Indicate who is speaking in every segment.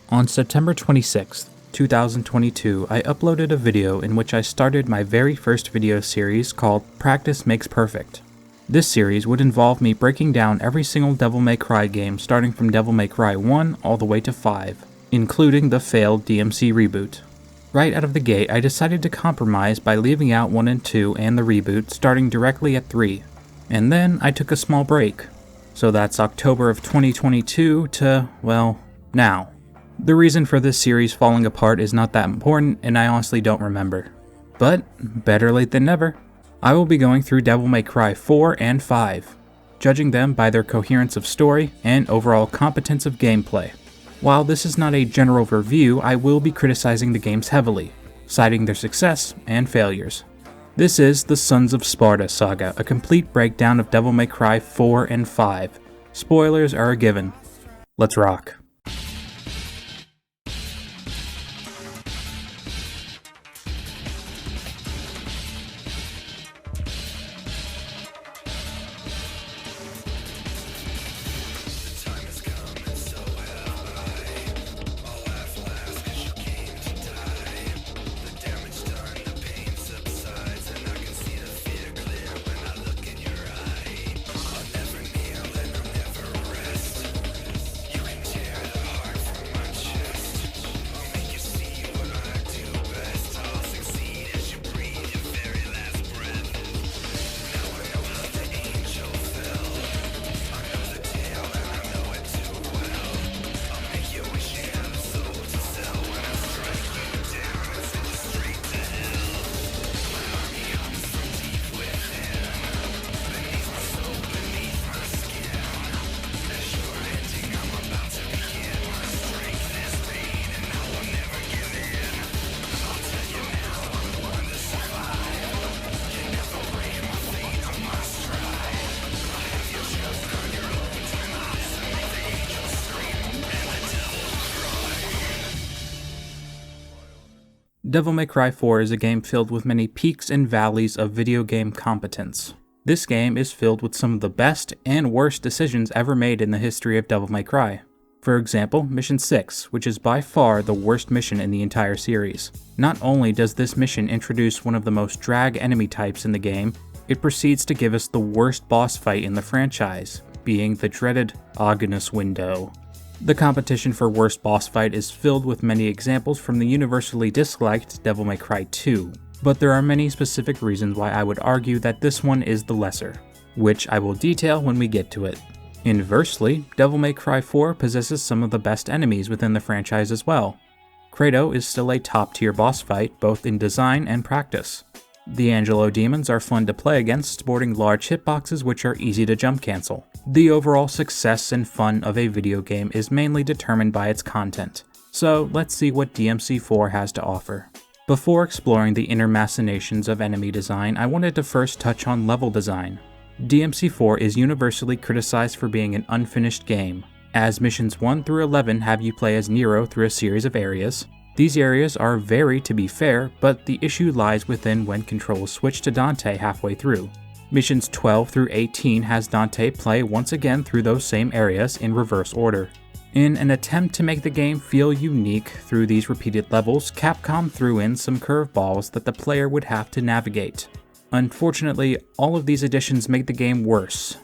Speaker 1: On September 26th, 2022, I uploaded a video in which I started my very first video series called Practice Makes Perfect. This series would involve me breaking down every single Devil May Cry game starting from Devil May Cry 1 all the way to 5, including the failed DMC reboot. Right out of the gate, I decided to compromise by leaving out 1 and 2 and the reboot starting directly at 3, and then I took a small break. So that's October of 2022 to, well, now. The reason for this series falling apart is not that important, and I honestly don't remember. But, better late than never. I will be going through Devil May Cry 4 and 5, judging them by their coherence of story and overall competence of gameplay. While this is not a general review, I will be criticizing the games heavily, citing their success and failures. This is the Sons of Sparta saga, a complete breakdown of Devil May Cry 4 and 5. Spoilers are a given. Let's rock. Devil May Cry 4 is a game filled with many peaks and valleys of video game competence. This game is filled with some of the best and worst decisions ever made in the history of Devil May Cry. For example, Mission 6, which is by far the worst mission in the entire series. Not only does this mission introduce one of the most drag enemy types in the game, it proceeds to give us the worst boss fight in the franchise, being the dreaded Agonus window. The competition for worst boss fight is filled with many examples from the universally disliked Devil May Cry 2, but there are many specific reasons why I would argue that this one is the lesser, which I will detail when we get to it. Inversely, Devil May Cry 4 possesses some of the best enemies within the franchise as well. Kratos is still a top-tier boss fight both in design and practice. The Angelo demons are fun to play against, sporting large hitboxes which are easy to jump cancel. The overall success and fun of a video game is mainly determined by its content, so let's see what DMC4 has to offer. Before exploring the inner machinations of enemy design, I wanted to first touch on level design. DMC4 is universally criticized for being an unfinished game, as missions 1 through 11 have you play as Nero through a series of areas. These areas are varied to be fair, but the issue lies within when controls switch to Dante halfway through. Missions 12 through 18 has Dante play once again through those same areas in reverse order. In an attempt to make the game feel unique through these repeated levels, Capcom threw in some curveballs that the player would have to navigate. Unfortunately, all of these additions make the game worse.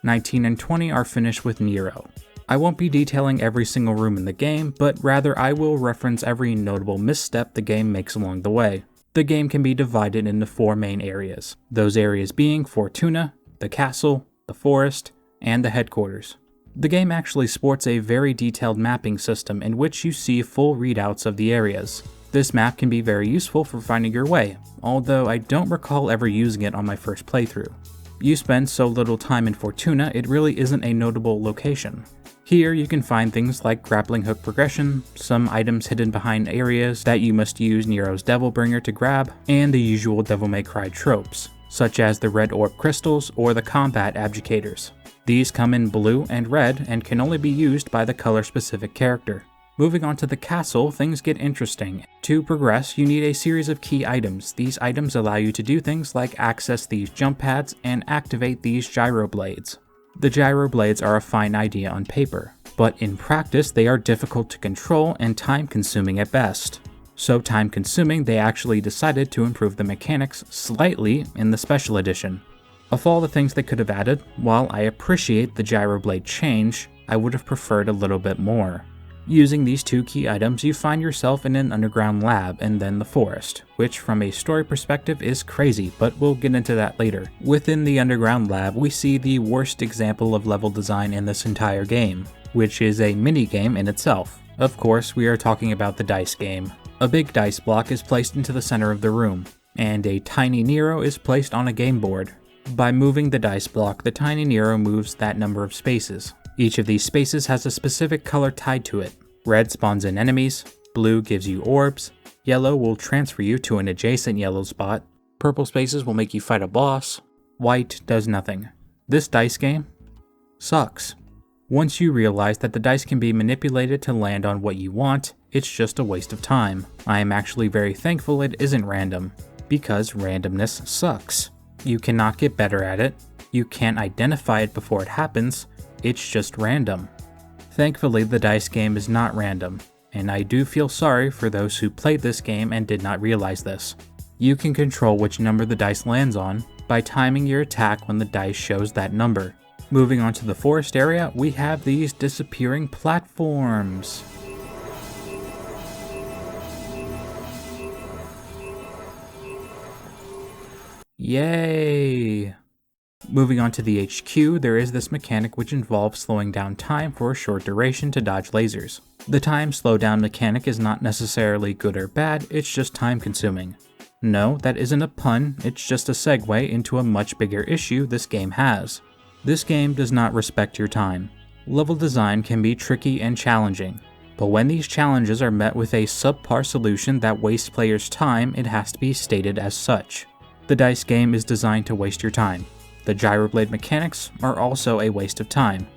Speaker 1: 19 and 20 are finished with Nero. I won't be detailing every single room in the game, but rather I will reference every notable misstep the game makes along the way. The game can be divided into 4 main areas, those areas being Fortuna, the castle, the forest, and the headquarters. The game actually sports a very detailed mapping system in which you see full readouts of the areas. This map can be very useful for finding your way, although I don't recall ever using it on my first playthrough. You spend so little time in Fortuna, it really isn't a notable location. Here you can find things like grappling hook progression, some items hidden behind areas that you must use Nero's Devilbringer to grab, and the usual Devil May Cry tropes, such as the red orb crystals or the combat abjugators. These come in blue and red and can only be used by the color-specific character. Moving on to the castle, things get interesting. To progress, you need a series of key items. These items allow you to do things like access these jump pads and activate these gyro blades. The gyro blades are a fine idea on paper, but in practice they are difficult to control and time-consuming at best. So time-consuming they actually decided to improve the mechanics slightly in the Special Edition. Of all the things they could have added, while I appreciate the gyro blade change, I would have preferred a little bit more. Using these two key items, you find yourself in an underground lab and then the forest, which from a story perspective is crazy, but we'll get into that later. Within the underground lab, we see the worst example of level design in this entire game, which is a mini-game in itself. Of course, we are talking about the dice game. A big dice block is placed into the center of the room, and a tiny Nero is placed on a game board. By moving the dice block, the tiny Nero moves that number of spaces. Each of these spaces has a specific color tied to it. Red spawns in enemies, blue gives you orbs, yellow will transfer you to an adjacent yellow spot, purple spaces will make you fight a boss, white does nothing. This dice game sucks. Once you realize that the dice can be manipulated to land on what you want, it's just a waste of time. I am actually very thankful it isn't random, because randomness sucks. You cannot get better at it, you can't identify it before it happens, it's just random. Thankfully, the dice game is not random, and I do feel sorry for those who played this game and did not realize this. You can control which number the dice lands on by timing your attack when the dice shows that number. Moving on to the forest area, we have these disappearing platforms. Yay! Moving on to the HQ, there is this mechanic which involves slowing down time for a short duration to dodge lasers. The time slowdown mechanic is not necessarily good or bad, it's just time consuming. No, that isn't a pun, it's just a segue into a much bigger issue this game has. This game does not respect your time. Level design can be tricky and challenging, but when these challenges are met with a subpar solution that wastes players' time, it has to be stated as such. The dice game is designed to waste your time. The gyroblade mechanics are also a waste of time.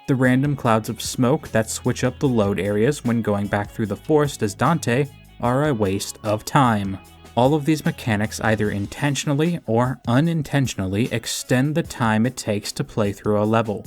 Speaker 1: The random clouds of smoke that switch up the load areas when going back through the forest as Dante are a waste of time. All of these mechanics either intentionally or unintentionally extend the time it takes to play through a level.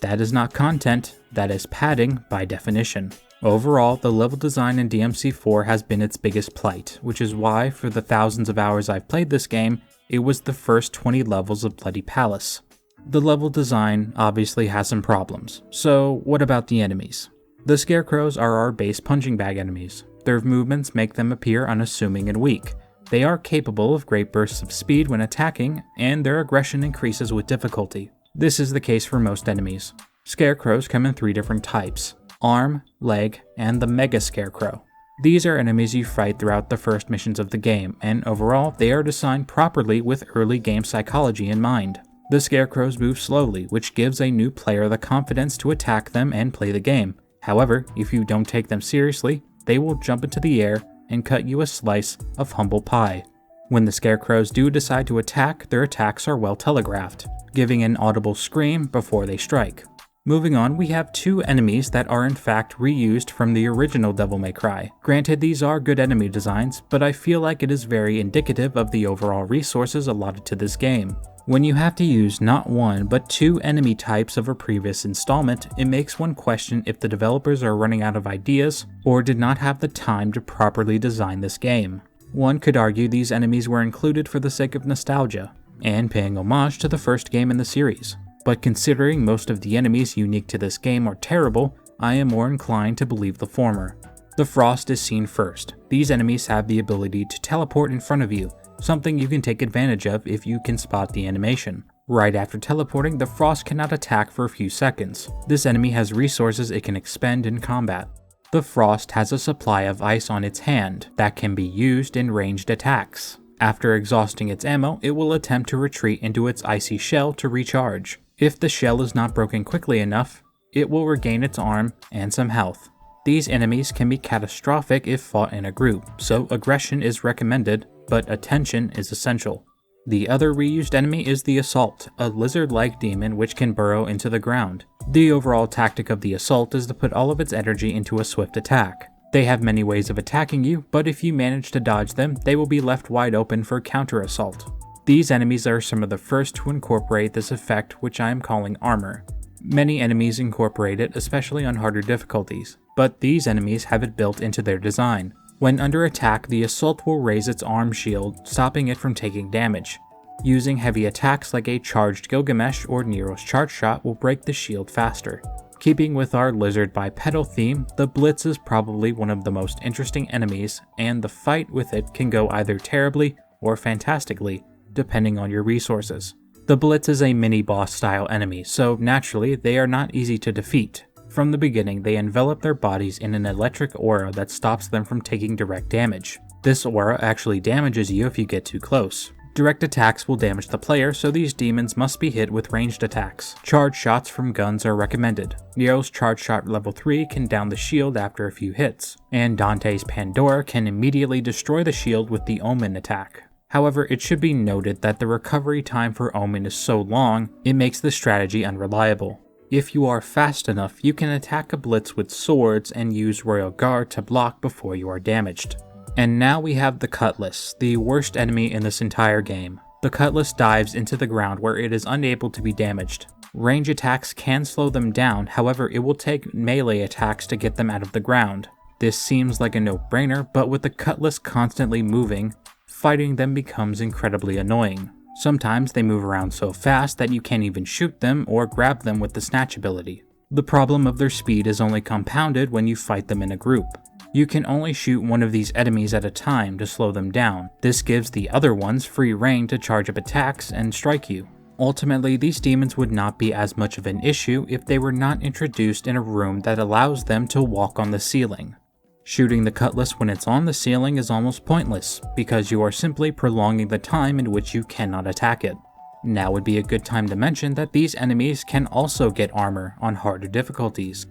Speaker 1: That is not content, that is padding by definition. Overall, the level design in DMC4 has been its biggest plight, which is why, for the thousands of hours I've played this game, it was the first 20 levels of Bloody Palace. The level design obviously has some problems, so what about the enemies? The scarecrows are our base punching bag enemies. Their movements make them appear unassuming and weak. They are capable of great bursts of speed when attacking, and their aggression increases with difficulty. This is the case for most enemies. Scarecrows come in 3 different types: arm, leg, and the Mega Scarecrow. These are enemies you fight throughout the first missions of the game, and overall, they are designed properly with early game psychology in mind. The Scarecrows move slowly, which gives a new player the confidence to attack them and play the game. However, if you don't take them seriously, they will jump into the air and cut you a slice of humble pie. When the Scarecrows do decide to attack, their attacks are well telegraphed, giving an audible scream before they strike. Moving on, we have 2 enemies that are in fact reused from the original Devil May Cry. Granted, these are good enemy designs, but I feel like it is very indicative of the overall resources allotted to this game. When you have to use not 1 but 2 enemy types of a previous installment, it makes one question if the developers are running out of ideas or did not have the time to properly design this game. One could argue these enemies were included for the sake of nostalgia and paying homage to the first game in the series. But considering most of the enemies unique to this game are terrible, I am more inclined to believe the former. The Frost is seen first. These enemies have the ability to teleport in front of you, something you can take advantage of if you can spot the animation. Right after teleporting, the Frost cannot attack for a few seconds. This enemy has resources it can expend in combat. The Frost has a supply of ice on its hand that can be used in ranged attacks. After exhausting its ammo, it will attempt to retreat into its icy shell to recharge. If the shell is not broken quickly enough, it will regain its arm and some health. These enemies can be catastrophic if fought in a group, so aggression is recommended, but attention is essential. The other reused enemy is the Assault, a lizard-like demon which can burrow into the ground. The overall tactic of the Assault is to put all of its energy into a swift attack. They have many ways of attacking you, but if you manage to dodge them, they will be left wide open for counter-assault. These enemies are some of the first to incorporate this effect, which I am calling armor. Many enemies incorporate it, especially on harder difficulties, but these enemies have it built into their design. When under attack, the assault will raise its arm shield, stopping it from taking damage. Using heavy attacks like a charged Gilgamesh or Nero's charge shot will break the shield faster. Keeping with our lizard bipedal theme, the Blitz is probably one of the most interesting enemies, and the fight with it can go either terribly or fantastically, depending on your resources. The Blitz is a mini-boss style enemy, so naturally they are not easy to defeat. From the beginning, they envelop their bodies in an electric aura that stops them from taking direct damage. This aura actually damages you if you get too close. Direct attacks will damage the player, so these demons must be hit with ranged attacks. Charge shots from guns are recommended. Nero's charge shot level 3 can down the shield after a few hits, and Dante's Pandora can immediately destroy the shield with the Omen attack. However, it should be noted that the recovery time for Omen is so long, it makes the strategy unreliable. If you are fast enough, you can attack a Blitz with swords and use Royal Guard to block before you are damaged. And now we have the Cutlass, the worst enemy in this entire game. The Cutlass dives into the ground where it is unable to be damaged. Range attacks can slow them down, however it will take melee attacks to get them out of the ground. This seems like a no-brainer, but with the Cutlass constantly moving, fighting them becomes incredibly annoying. Sometimes they move around so fast that you can't even shoot them or grab them with the snatch ability. The problem of their speed is only compounded when you fight them in a group. You can only shoot one of these enemies at a time to slow them down. This gives the other ones free reign to charge up attacks and strike you. Ultimately, these demons would not be as much of an issue if they were not introduced in a room that allows them to walk on the ceiling. Shooting the Cutlass when it's on the ceiling is almost pointless, because you are simply prolonging the time in which you cannot attack it. Now would be a good time to mention that these enemies can also get armor on harder difficulties.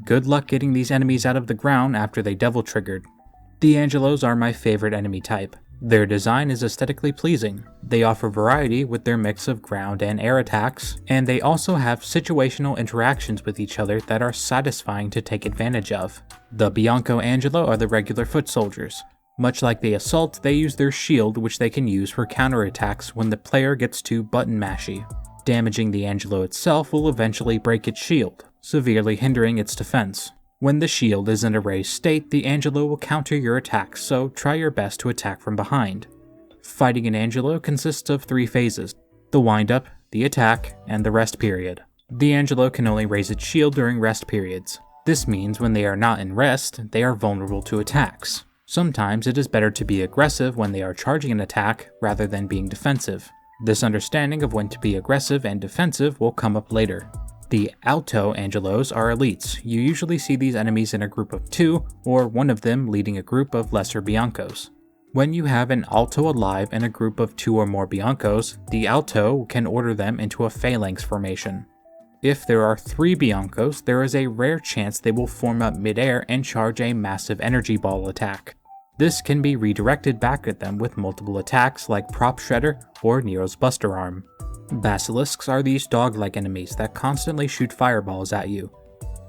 Speaker 1: Good luck getting these enemies out of the ground after they devil triggered. The Angelos are my favorite enemy type. Their design is aesthetically pleasing. They offer variety with their mix of ground and air attacks, and they also have situational interactions with each other that are satisfying to take advantage of. The Bianco Angelo are the regular foot soldiers. Much like the Assault, they use their shield, which they can use for counterattacks when the player gets too button mashy. Damaging the Angelo itself will eventually break its shield, severely hindering its defense. When the shield is in a raised state, the Angelo will counter your attacks, so try your best to attack from behind. Fighting an Angelo consists of 3 phases: the wind-up, the attack, and the rest period. The Angelo can only raise its shield during rest periods. This means when they are not in rest, they are vulnerable to attacks. Sometimes it is better to be aggressive when they are charging an attack rather than being defensive. This understanding of when to be aggressive and defensive will come up later. The Alto Angelos are elites. You usually see these enemies in a group of 2, or one of them leading a group of lesser Biancos. When you have an Alto alive in a group of 2 or more Biancos, the Alto can order them into a phalanx formation. If there are 3 Biancos, there is a rare chance they will form up midair and charge a massive energy ball attack. This can be redirected back at them with multiple attacks like Prop Shredder or Nero's Buster Arm. Basilisks are these dog-like enemies that constantly shoot fireballs at you.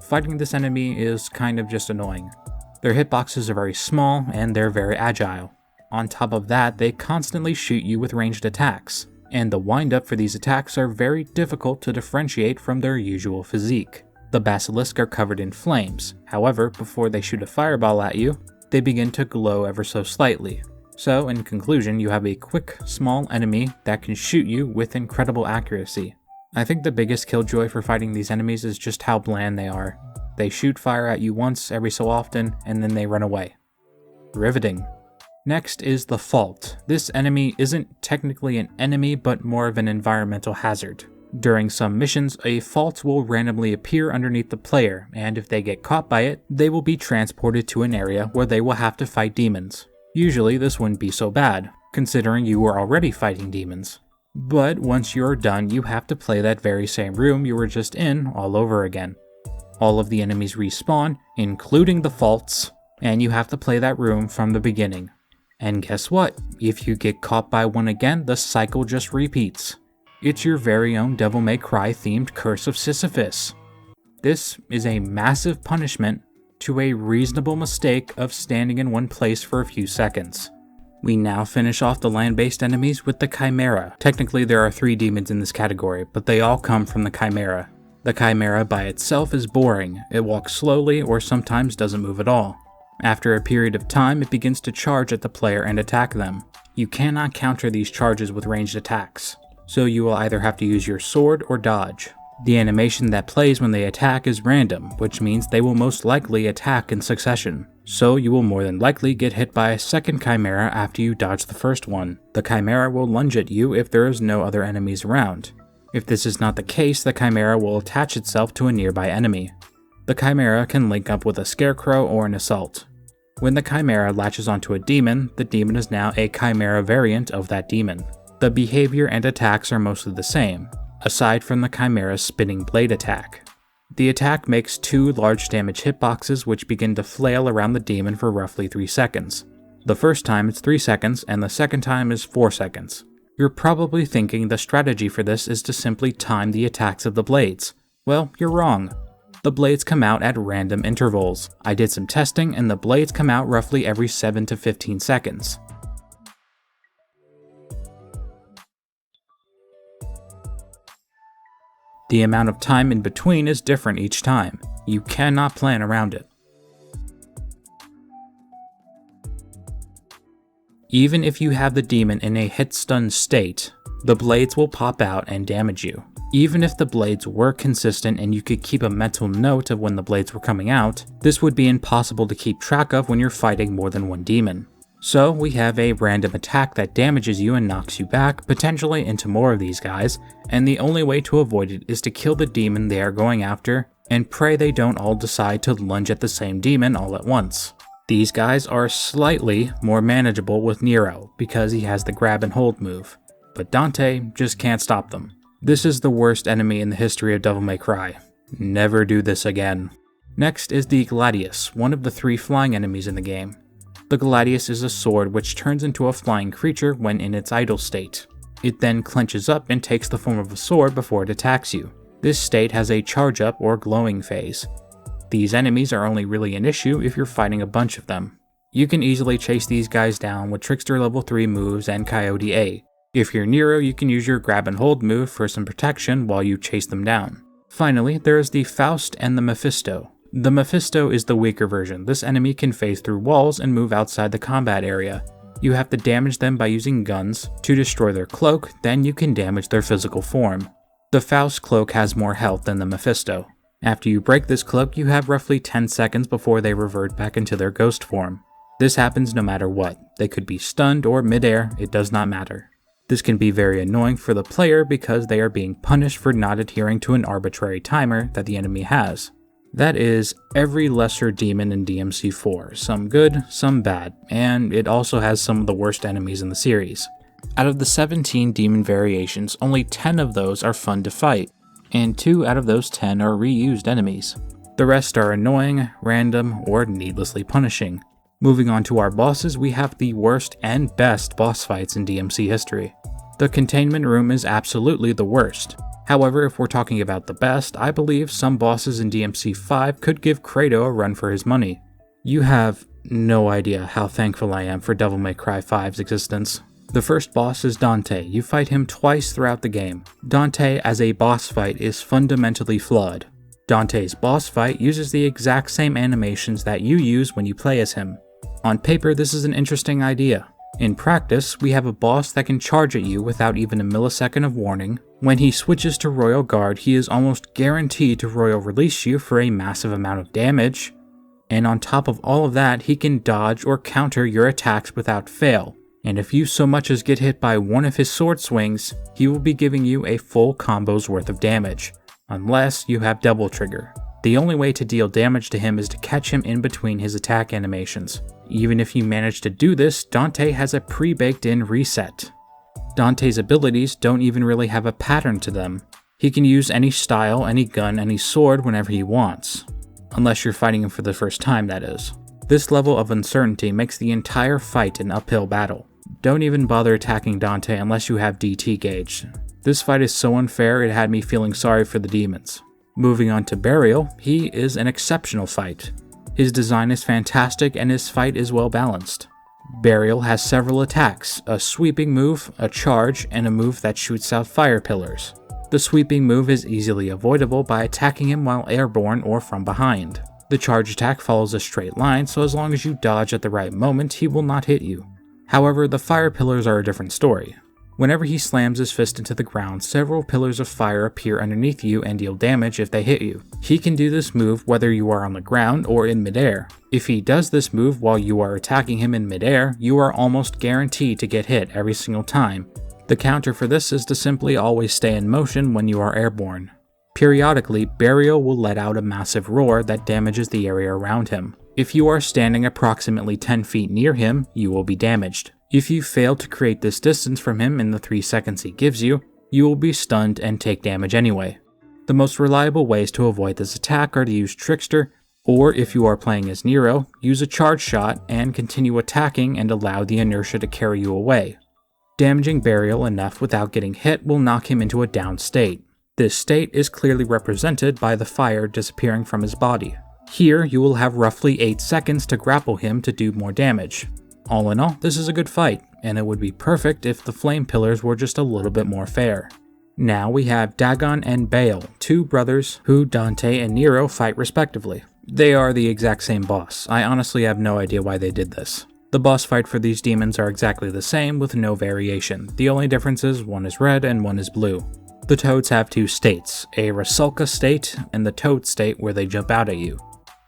Speaker 1: Fighting this enemy is kind of just annoying. Their hitboxes are very small and they're very agile. On top of that, they constantly shoot you with ranged attacks, and the wind-up for these attacks are very difficult to differentiate from their usual physique. The Basilisk are covered in flames, however, before they shoot a fireball at you, they begin to glow ever so slightly. So, in conclusion, you have a quick, small enemy that can shoot you with incredible accuracy. I think the biggest killjoy for fighting these enemies is just how bland they are. They shoot fire at you once every so often, and then they run away. Riveting. Next is the Fault. This enemy isn't technically an enemy, but more of an environmental hazard. During some missions, a fault will randomly appear underneath the player, and if they get caught by it, they will be transported to an area where they will have to fight demons. Usually this wouldn't be so bad, considering you were already fighting demons. But once you're done, you have to play that very same room you were just in all over again. All of the enemies respawn, including the faults, and you have to play that room from the beginning. And guess what? If you get caught by one again, the cycle just repeats. It's your very own Devil May Cry themed Curse of Sisyphus. This is a massive punishment to a reasonable mistake of standing in one place for a few seconds. We now finish off the land-based enemies with the Chimera. Technically there are 3 demons in this category, but they all come from the Chimera. The Chimera by itself is boring. It walks slowly or sometimes doesn't move at all. After a period of time, it begins to charge at the player and attack them. You cannot counter these charges with ranged attacks, so you will either have to use your sword or dodge. The animation that plays when they attack is random, which means they will most likely attack in succession. So you will more than likely get hit by a second Chimera after you dodge the first one. The Chimera will lunge at you if there is no other enemies around. If this is not the case, the Chimera will attach itself to a nearby enemy. The Chimera can link up with a Scarecrow or an Assault. When the Chimera latches onto a demon, the demon is now a Chimera variant of that demon. The behavior and attacks are mostly the same, aside from the Chimera's spinning blade attack. The attack makes 2 large damage hitboxes which begin to flail around the demon for roughly 3 seconds. The first time it's 3 seconds and the second time is 4 seconds. You're probably thinking the strategy for this is to simply time the attacks of the blades. Well, you're wrong. The blades come out at random intervals. I did some testing and the blades come out roughly every 7 to 15 seconds. The amount of time in between is different each time. You cannot plan around it. Even if you have the demon in a hit-stun state, the blades will pop out and damage you. Even if the blades were consistent and you could keep a mental note of when the blades were coming out, this would be impossible to keep track of when you're fighting more than one demon. So we have a random attack that damages you and knocks you back, potentially into more of these guys, and the only way to avoid it is to kill the demon they are going after, and pray they don't all decide to lunge at the same demon all at once. These guys are slightly more manageable with Nero, because he has the grab and hold move, but Dante just can't stop them. This is the worst enemy in the history of Devil May Cry. Never do this again. Next is the Gladius, one of the 3 flying enemies in the game. The Gladius is a sword which turns into a flying creature when in its idle state. It then clenches up and takes the form of a sword before it attacks you. This state has a charge up or glowing phase. These enemies are only really an issue if you're fighting a bunch of them. You can easily chase these guys down with Trickster level 3 moves and Coyote A. If you're Nero, you can use your grab and hold move for some protection while you chase them down. Finally, there is the Faust and the Mephisto. The Mephisto is the weaker version. This enemy can phase through walls and move outside the combat area. You have to damage them by using guns to destroy their cloak, then you can damage their physical form. The Faust cloak has more health than the Mephisto. After you break this cloak, you have roughly 10 seconds before they revert back into their ghost form. This happens no matter what. They could be stunned or midair, it does not matter. This can be very annoying for the player because they are being punished for not adhering to an arbitrary timer that the enemy has. That is every lesser demon in DMC4, some good, some bad, and it also has some of the worst enemies in the series. Out of the 17 demon variations, only 10 of those are fun to fight, and 2 out of those 10 are reused enemies. The rest are annoying, random, or needlessly punishing. Moving on to our bosses, we have the worst and best boss fights in DMC history. The containment room is absolutely the worst. However, if we're talking about the best, I believe some bosses in DMC5 could give Kratos a run for his money. You have no idea how thankful I am for Devil May Cry 5's existence. The first boss is Dante. You fight him twice throughout the game. Dante as a boss fight is fundamentally flawed. Dante's boss fight uses the exact same animations that you use when you play as him. On paper, this is an interesting idea. In practice, we have a boss that can charge at you without even a millisecond of warning. When he switches to Royal Guard, he is almost guaranteed to Royal Release you for a massive amount of damage. And on top of all of that, he can dodge or counter your attacks without fail. And if you so much as get hit by one of his sword swings, he will be giving you a full combo's worth of damage, unless you have double trigger. The only way to deal damage to him is to catch him in between his attack animations. Even if you manage to do this, Dante has a pre-baked in reset. Dante's abilities don't even really have a pattern to them. He can use any style, any gun, any sword whenever he wants. Unless you're fighting him for the first time, that is. This level of uncertainty makes the entire fight an uphill battle. Don't even bother attacking Dante unless you have DT gauge. This fight is so unfair it had me feeling sorry for the demons. Moving on to Vergil, he is an exceptional fight. His design is fantastic and his fight is well balanced. Vergil has several attacks, a sweeping move, a charge, and a move that shoots out fire pillars. The sweeping move is easily avoidable by attacking him while airborne or from behind. The charge attack follows a straight line, so as long as you dodge at the right moment, he will not hit you. However, the fire pillars are a different story. Whenever he slams his fist into the ground, several pillars of fire appear underneath you and deal damage if they hit you. He can do this move whether you are on the ground or in midair. If he does this move while you are attacking him in midair, you are almost guaranteed to get hit every single time. The counter for this is to simply always stay in motion when you are airborne. Periodically, Vergil will let out a massive roar that damages the area around him. If you are standing approximately 10 feet near him, you will be damaged. If you fail to create this distance from him in the 3 seconds he gives you, you will be stunned and take damage anyway. The most reliable ways to avoid this attack are to use Trickster, or if you are playing as Nero, use a charge shot and continue attacking and allow the inertia to carry you away. Damaging Vergil enough without getting hit will knock him into a down state. This state is clearly represented by the fire disappearing from his body. Here, you will have roughly 8 seconds to grapple him to do more damage. All in all, this is a good fight, and it would be perfect if the flame pillars were just a little bit more fair. Now we have Dagon and Baal, two brothers who Dante and Nero fight respectively. They are the exact same boss. I honestly have no idea why they did this. The boss fight for these demons are exactly the same with no variation. The only difference is one is red and one is blue. The toads have 2 states, a Rusalka state and the toad state where they jump out at you.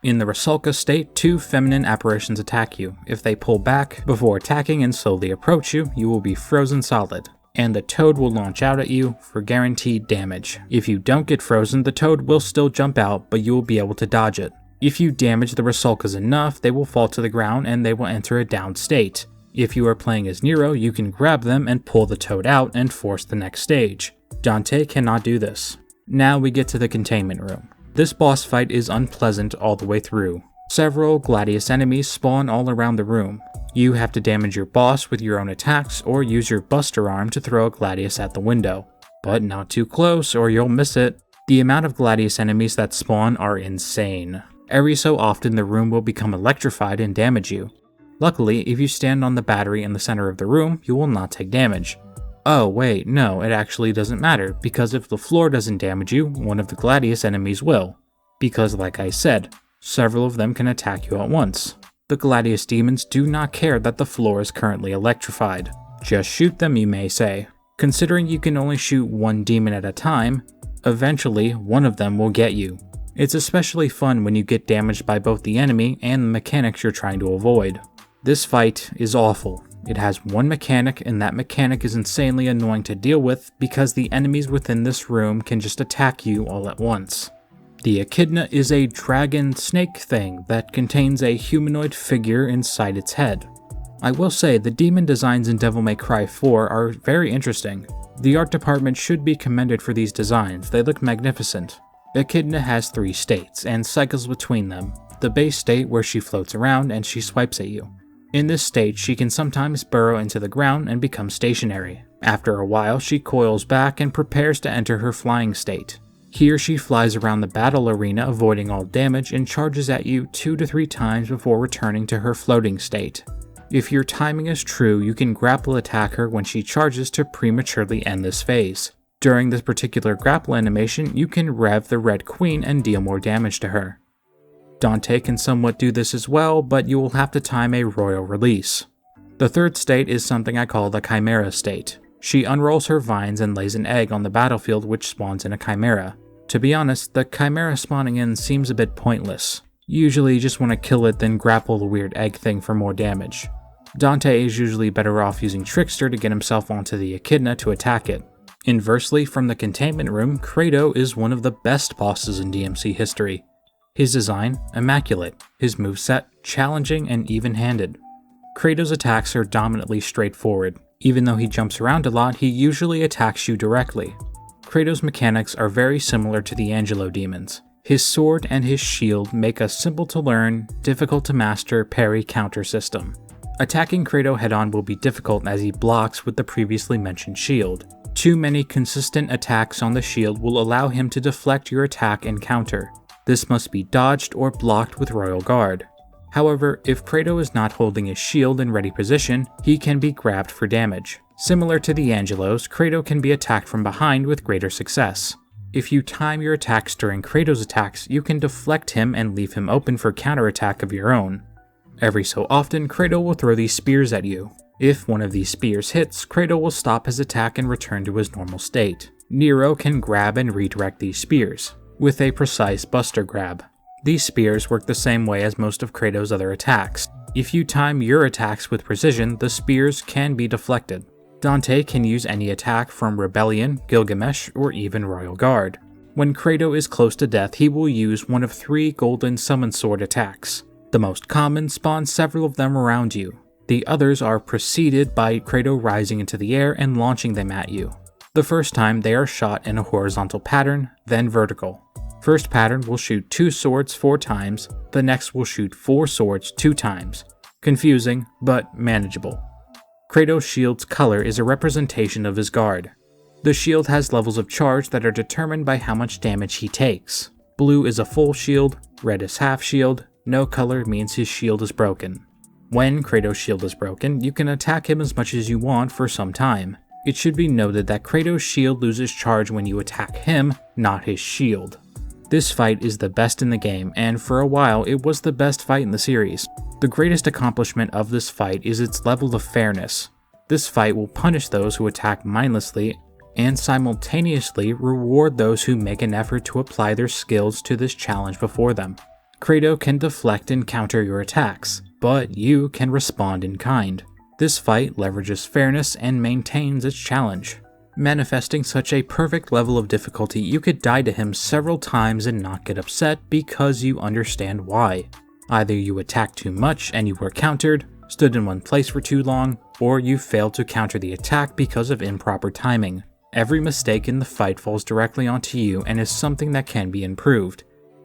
Speaker 1: In the Rusalka state, 2 feminine apparitions attack you. If they pull back before attacking and slowly approach you, you will be frozen solid, and the toad will launch out at you for guaranteed damage. If you don't get frozen, the toad will still jump out, but you will be able to dodge it. If you damage the Rusalkas enough, they will fall to the ground and they will enter a down state. If you are playing as Nero, you can grab them and pull the toad out and force the next stage. Dante cannot do this. Now we get to the containment room. This boss fight is unpleasant all the way through. Several Gladius enemies spawn all around the room. You have to damage your boss with your own attacks or use your Buster Arm to throw a Gladius at the window. But not too close or you'll miss it. The amount of Gladius enemies that spawn are insane. Every so often the room will become electrified and damage you. Luckily, if you stand on the battery in the center of the room, you will not take damage. Oh wait, no, it actually doesn't matter, because if the floor doesn't damage you, one of the Gladius enemies will. Because like I said, several of them can attack you at once. The Gladius demons do not care that the floor is currently electrified. Just shoot them, you may say. Considering you can only shoot one demon at a time, eventually one of them will get you. It's especially fun when you get damaged by both the enemy and the mechanics you're trying to avoid. This fight is awful. It has one mechanic, and that mechanic is insanely annoying to deal with because the enemies within this room can just attack you all at once. The echidna is a dragon snake thing that contains a humanoid figure inside its head. I will say the demon designs in Devil May Cry 4 are very interesting. The art department should be commended for these designs, they look magnificent. Echidna has 3 states and cycles between them. The base state where she floats around and she swipes at you. In this state, she can sometimes burrow into the ground and become stationary. After a while, she coils back and prepares to enter her flying state. Here she flies around the battle arena avoiding all damage and charges at you 2 to 3 times before returning to her floating state. If your timing is true, you can grapple attack her when she charges to prematurely end this phase. During this particular grapple animation, you can rev the Red Queen and deal more damage to her. Dante can somewhat do this as well, but you will have to time a royal release. The 3rd state is something I call the Chimera state. She unrolls her vines and lays an egg on the battlefield which spawns in a Chimera. To be honest, the Chimera spawning in seems a bit pointless. Usually you just want to kill it then grapple the weird egg thing for more damage. Dante is usually better off using Trickster to get himself onto the echidna to attack it. Inversely, from the containment room, Kratos is one of the best bosses in DMC history. His design, immaculate. His moveset, challenging and even-handed. Kratos' attacks are dominantly straightforward. Even though he jumps around a lot, he usually attacks you directly. Kratos' mechanics are very similar to the Angelo demons. His sword and his shield make a simple-to-learn, difficult-to-master parry-counter system. Attacking Kratos head-on will be difficult as he blocks with the previously mentioned shield. Too many consistent attacks on the shield will allow him to deflect your attack and counter. This must be dodged or blocked with Royal Guard. However, if Kratos is not holding his shield in ready position, he can be grabbed for damage. Similar to the Angelos, Kratos can be attacked from behind with greater success. If you time your attacks during Kratos' attacks, you can deflect him and leave him open for counterattack of your own. Every so often, Kratos will throw these spears at you. If one of these spears hits, Kratos will stop his attack and return to his normal state. Nero can grab and redirect these spears, with a precise buster grab. These spears work the same way as most of Kratos' other attacks. If you time your attacks with precision, the spears can be deflected. Dante can use any attack from Rebellion, Gilgamesh, or even Royal Guard. When Kratos is close to death, he will use one of 3 golden summon sword attacks. The most common spawns several of them around you. The others are preceded by Kratos rising into the air and launching them at you. The first time they are shot in a horizontal pattern, then vertical. First pattern will shoot 2 swords 4 times, the next will shoot 4 swords 2 times. Confusing, but manageable. Kratos' shield's color is a representation of his guard. The shield has levels of charge that are determined by how much damage he takes. Blue is a full shield, red is half shield, no color means his shield is broken. When Kratos' shield is broken, you can attack him as much as you want for some time. It should be noted that Kratos' shield loses charge when you attack him, not his shield. This fight is the best in the game, and for a while it was the best fight in the series. The greatest accomplishment of this fight is its level of fairness. This fight will punish those who attack mindlessly, and simultaneously reward those who make an effort to apply their skills to this challenge before them. Kratos can deflect and counter your attacks, but you can respond in kind. This fight leverages fairness and maintains its challenge. Manifesting such a perfect level of difficulty, you could die to him several times and not get upset because you understand why. Either you attacked too much and you were countered, stood in one place for too long, or you failed to counter the attack because of improper timing. Every mistake in the fight falls directly onto you and is something that can be improved.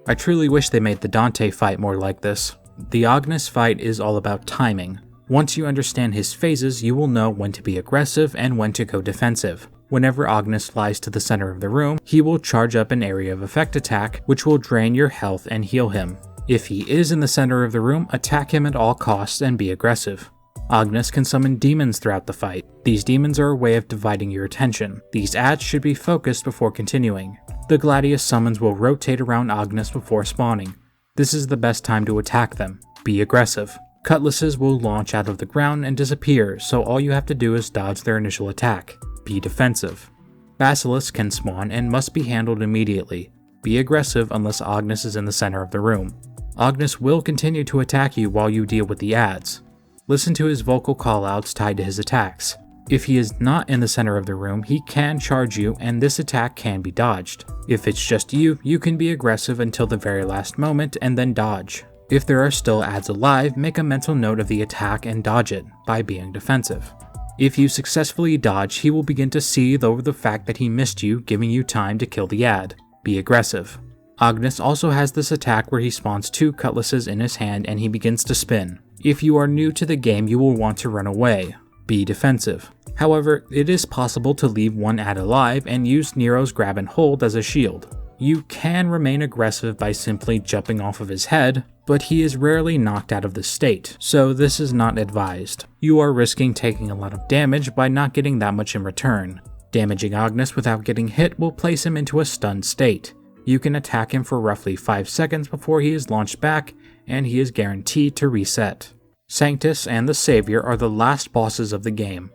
Speaker 1: I truly wish they made the Dante fight more like this. The Agnes fight is all about timing. Once you understand his phases, you will know when to be aggressive and when to go defensive. Whenever Agnes flies to the center of the room, he will charge up an area of effect attack, which will drain your health and heal him. If he is in the center of the room, attack him at all costs and be aggressive. Agnes can summon demons throughout the fight. These demons are a way of dividing your attention. These ads should be focused before continuing. The Gladius summons will rotate around Agnes before spawning. This is the best time to attack them. Be aggressive. Cutlasses will launch out of the ground and disappear, so all you have to do is dodge their initial attack. Be defensive. Basilisks can spawn and must be handled immediately. Be aggressive unless Agnes is in the center of the room. Agnes will continue to attack you while you deal with the ads. Listen to his vocal callouts tied to his attacks. If he is not in the center of the room, he can charge you and this attack can be dodged. If it's just you, you can be aggressive until the very last moment and then dodge. If there are still ads alive, make a mental note of the attack and dodge it by being defensive. If you successfully dodge, he will begin to seethe over the fact that he missed you, giving you time to kill the ad. Be aggressive. Agnes also has this attack where he spawns 2 cutlasses in his hand and he begins to spin. If you are new to the game, you will want to run away. Be defensive. However, it is possible to leave one ad alive and use Nero's grab and hold as a shield. You can remain aggressive by simply jumping off of his head, but he is rarely knocked out of this state, so this is not advised. You are risking taking a lot of damage by not getting that much in return. Damaging Agnes without getting hit will place him into a stunned state. You can attack him for roughly 5 seconds before he is launched back, and he is guaranteed to reset. Sanctus and the Savior are the last bosses of the game.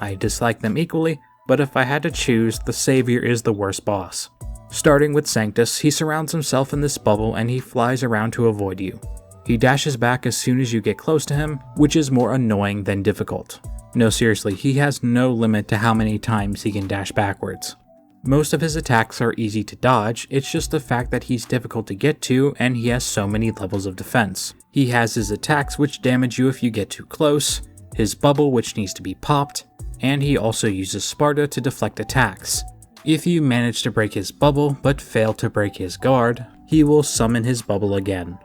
Speaker 1: I dislike them equally, but if I had to choose, the Savior is the worst boss. Starting with Sanctus, he surrounds himself in this bubble and he flies around to avoid you. He dashes back as soon as you get close to him, which is more annoying than difficult. No, seriously, he has no limit to how many times he can dash backwards. Most of his attacks are easy to dodge, it's just the fact that he's difficult to get to and he has so many levels of defense. He has his attacks which damage you if you get too close, his bubble which needs to be popped, and he also uses Sparta to deflect attacks. If you manage to break his bubble but fail to break his guard, he will summon his bubble again.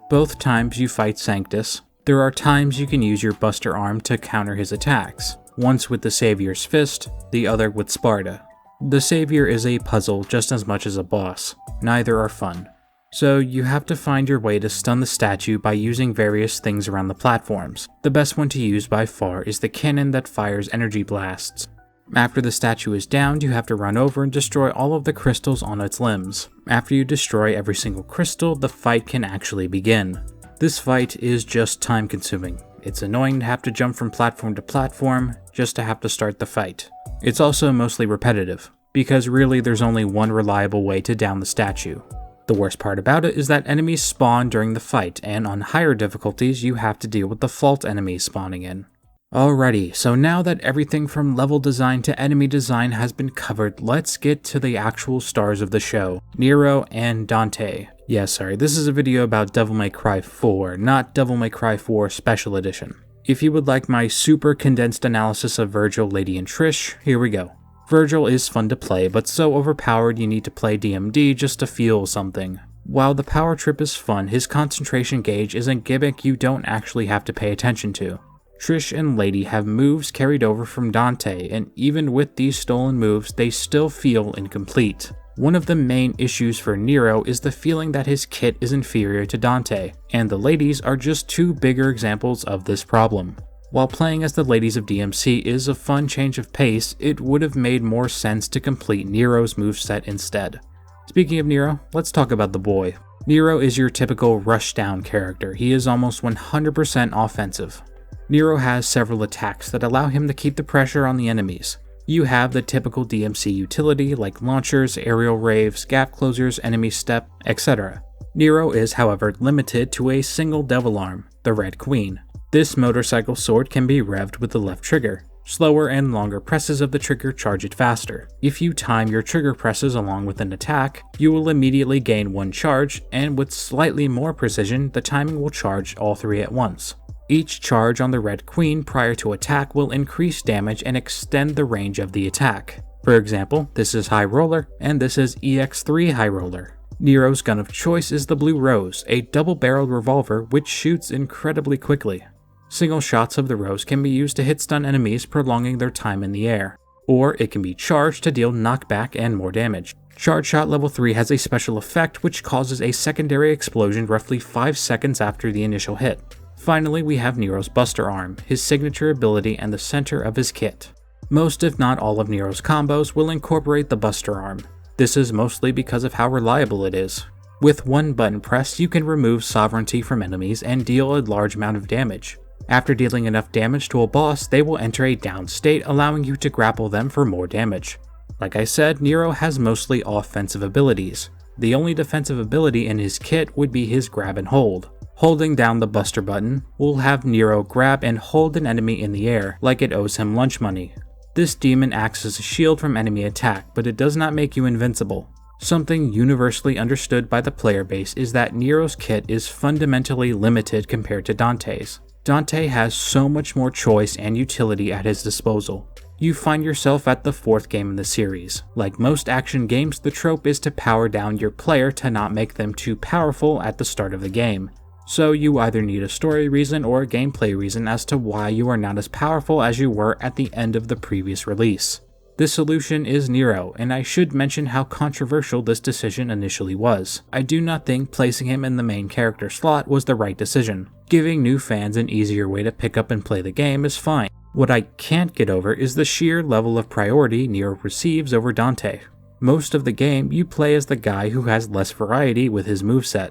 Speaker 1: Both times you fight Sanctus, there are times you can use your Buster Arm to counter his attacks, once with the Savior's Fist, the other with Sparta. The Savior is a puzzle just as much as a boss. Neither are fun. So you have to find your way to stun the statue by using various things around the platforms. The best one to use by far is the cannon that fires energy blasts. After the statue is downed, you have to run over and destroy all of the crystals on its limbs. After you destroy every single crystal, the fight can actually begin. This fight is just time consuming. It's annoying to have to jump from platform to platform just to have to start the fight. It's also mostly repetitive, because really there's only one reliable way to down the statue. The worst part about it is that enemies spawn during the fight, and on higher difficulties you have to deal with the fault enemies spawning in. Alrighty, so now that everything from level design to enemy design has been covered, let's get to the actual stars of the show, Nero and Dante. Yeah, sorry, this is a video about Devil May Cry 4, not Devil May Cry 4 Special Edition. If you would like my super condensed analysis of Vergil, Lady, and Trish, here we go. Vergil is fun to play, but so overpowered you need to play DMD just to feel something. While the power trip is fun, his concentration gauge is a gimmick you don't actually have to pay attention to. Trish and Lady have moves carried over from Dante, and even with these stolen moves, they still feel incomplete. One of the main issues for Nero is the feeling that his kit is inferior to Dante, and the ladies are just two bigger examples of this problem. While playing as the ladies of DMC is a fun change of pace, it would have made more sense to complete Nero's moveset instead. Speaking of Nero, let's talk about the boy. Nero is your typical rushdown character. He is almost 100% offensive. Nero has several attacks that allow him to keep the pressure on the enemies. You have the typical DMC utility like launchers, aerial raves, gap closers, enemy step, etc. Nero is, however, limited to a single devil arm, the Red Queen. This motorcycle sword can be revved with the left trigger. Slower and longer presses of the trigger charge it faster. If you time your trigger presses along with an attack, you will immediately gain one charge, and with slightly more precision, the timing will charge all three at once. Each charge on the Red Queen prior to attack will increase damage and extend the range of the attack. For example, this is High Roller, and this is EX3 High Roller. Nero's gun of choice is the Blue Rose, a double-barreled revolver which shoots incredibly quickly. Single shots of the Rose can be used to hit stun enemies, prolonging their time in the air, or it can be charged to deal knockback and more damage. Charge Shot Level 3 has a special effect which causes a secondary explosion roughly 5 seconds after the initial hit. Finally, we have Nero's Buster Arm, his signature ability and the center of his kit. Most if not all of Nero's combos will incorporate the Buster Arm. This is mostly because of how reliable it is. With one button press, you can remove sovereignty from enemies and deal a large amount of damage. After dealing enough damage to a boss, they will enter a down state, allowing you to grapple them for more damage. Like I said, Nero has mostly offensive abilities. The only defensive ability in his kit would be his grab and hold. Holding down the Buster button will have Nero grab and hold an enemy in the air, like it owes him lunch money. This demon acts as a shield from enemy attack, but it does not make you invincible. Something universally understood by the player base is that Nero's kit is fundamentally limited compared to Dante's. Dante has so much more choice and utility at his disposal. You find yourself at the 4th game in the series. Like most action games, the trope is to power down your player to not make them too powerful at the start of the game. So you either need a story reason or a gameplay reason as to why you are not as powerful as you were at the end of the previous release. The solution is Nero, and I should mention how controversial this decision initially was. I do not think placing him in the main character slot was the right decision. Giving new fans an easier way to pick up and play the game is fine. What I can't get over is the sheer level of priority Nero receives over Dante. Most of the game, you play as the guy who has less variety with his moveset.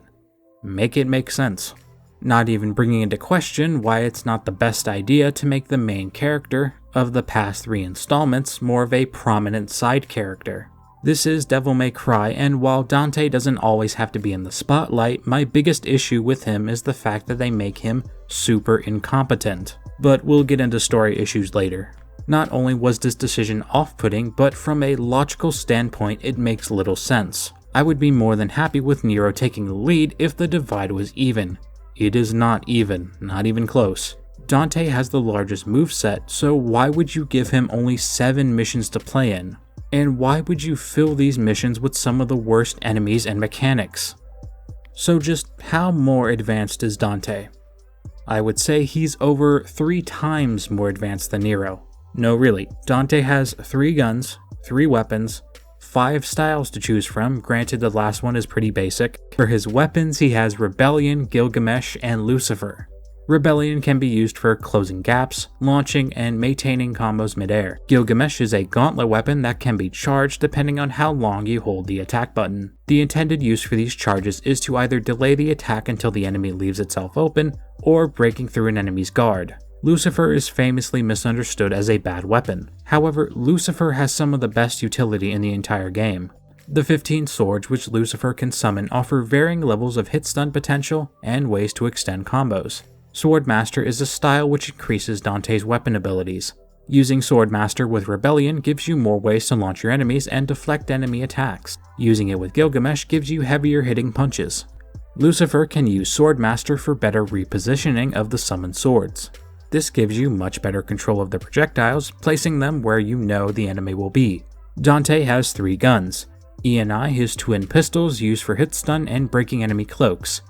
Speaker 1: Make it make sense. Not even bringing into question why it's not the best idea to make the main character of the past 3 installments more of a prominent side character. This is Devil May Cry, and while Dante doesn't always have to be in the spotlight, my biggest issue with him is the fact that they make him super incompetent. But we'll get into story issues later. Not only was this decision off-putting, but from a logical standpoint it makes little sense. I would be more than happy with Nero taking the lead if the divide was even. It is not even, not even close. Dante has the largest moveset, so why would you give him only 7 missions to play in? And why would you fill these missions with some of the worst enemies and mechanics? So just how more advanced is Dante? I would say he's over 3 times more advanced than Nero. No really, Dante has 3 guns, 3 weapons, 5 styles to choose from, granted the last one is pretty basic. For his weapons, he has Rebellion, Gilgamesh, and Lucifer. Rebellion can be used for closing gaps, launching, and maintaining combos midair. Gilgamesh is a gauntlet weapon that can be charged depending on how long you hold the attack button. The intended use for these charges is to either delay the attack until the enemy leaves itself open, or breaking through an enemy's guard. Lucifer is famously misunderstood as a bad weapon. However, Lucifer has some of the best utility in the entire game. The 15 swords which Lucifer can summon offer varying levels of hit stun potential and ways to extend combos. Swordmaster is a style which increases Dante's weapon abilities. Using Swordmaster with Rebellion gives you more ways to launch your enemies and deflect enemy attacks. Using it with Gilgamesh gives you heavier hitting punches. Lucifer can use Swordmaster for better repositioning of the summoned swords. This gives you much better control of the projectiles, placing them where you know the enemy will be. Dante has 3 guns. ENI, his twin pistols used for hit stun and breaking enemy cloaks.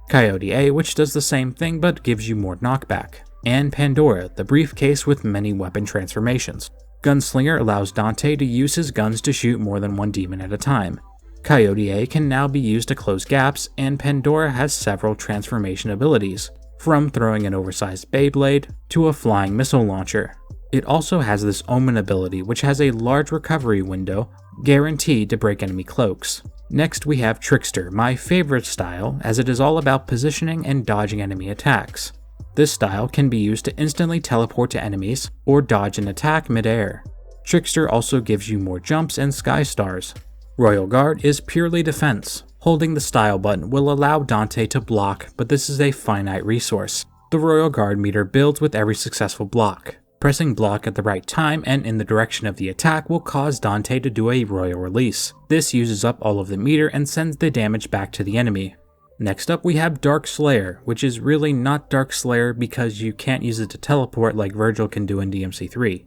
Speaker 1: Coyote A, which does the same thing but gives you more knockback. And Pandora, the briefcase with many weapon transformations. Gunslinger allows Dante to use his guns to shoot more than one demon at a time. Coyote A can now be used to close gaps, and Pandora has several transformation abilities, from throwing an oversized Beyblade to a flying missile launcher. It also has this Omen ability, which has a large recovery window, guaranteed to break enemy cloaks. Next we have Trickster, my favorite style, as it is all about positioning and dodging enemy attacks. This style can be used to instantly teleport to enemies, or dodge an attack mid-air. Trickster also gives you more jumps and sky stars. Royal Guard is purely defense. Holding the style button will allow Dante to block, but this is a finite resource. The Royal Guard meter builds with every successful block. Pressing block at the right time and in the direction of the attack will cause Dante to do a royal release. This uses up all of the meter and sends the damage back to the enemy. Next up we have Dark Slayer, which is really not Dark Slayer because you can't use it to teleport like Vergil can do in DMC3.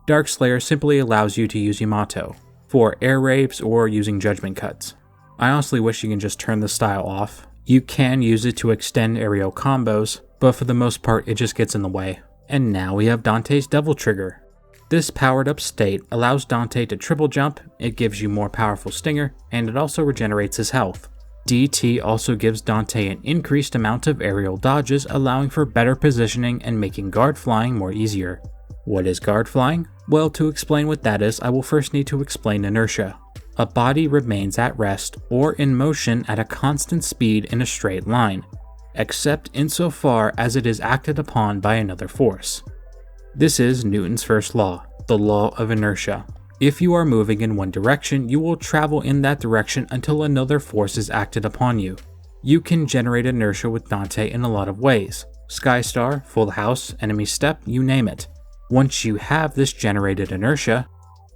Speaker 1: Dark Slayer simply allows you to use Yamato, for air rapes or using judgment cuts. I honestly wish you can just turn the style off. You can use it to extend aerial combos, but for the most part it just gets in the way. And now we have Dante's Devil Trigger. This powered up state allows Dante to triple jump, it gives you more powerful stinger, and it also regenerates his health. DT also gives Dante an increased amount of aerial dodges, allowing for better positioning and making guard flying more easier. What is guard flying? Well, to explain what that is, I will first need to explain inertia. A body remains at rest or in motion at a constant speed in a straight line, except insofar as it is acted upon by another force. This is Newton's first law, the law of inertia. If you are moving in one direction, you will travel in that direction until another force is acted upon you. You can generate inertia with Dante in a lot of ways. Skystar, Full House, Enemy Step, you name it. Once you have this generated inertia,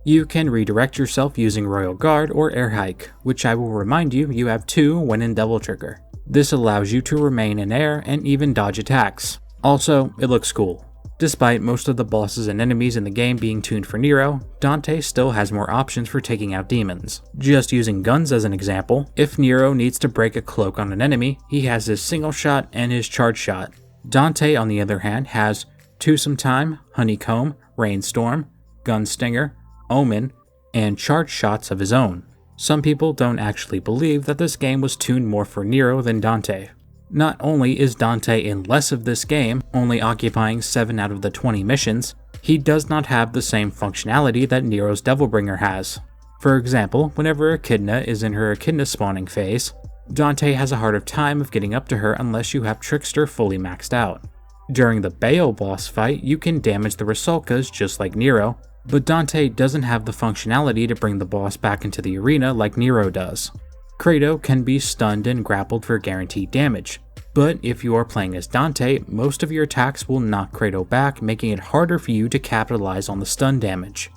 Speaker 1: you can redirect yourself using Royal Guard or Air Hike, which I will remind you, you have 2 when in Devil Trigger. This allows you to remain in air and even dodge attacks. Also, it looks cool. Despite most of the bosses and enemies in the game being tuned for Nero, Dante still has more options for taking out demons. Just using guns as an example, if Nero needs to break a cloak on an enemy, he has his single shot and his charge shot. Dante, on the other hand, has Twosome Time, Honeycomb, Rainstorm, Gunstinger, Omen, and charge shots of his own. Some people don't actually believe that this game was tuned more for Nero than Dante. Not only is Dante in less of this game, only occupying 7 out of the 20 missions, he does not have the same functionality that Nero's Devilbringer has. For example, whenever Echidna is in her Echidna spawning phase, Dante has a harder time of getting up to her unless you have Trickster fully maxed out. During the Baal boss fight, you can damage the Rusalkas just like Nero, but Dante doesn't have the functionality to bring the boss back into the arena like Nero does. Credo can be stunned and grappled for guaranteed damage, but if you are playing as Dante, most of your attacks will knock Credo back, making it harder for you to capitalize on the stun damage.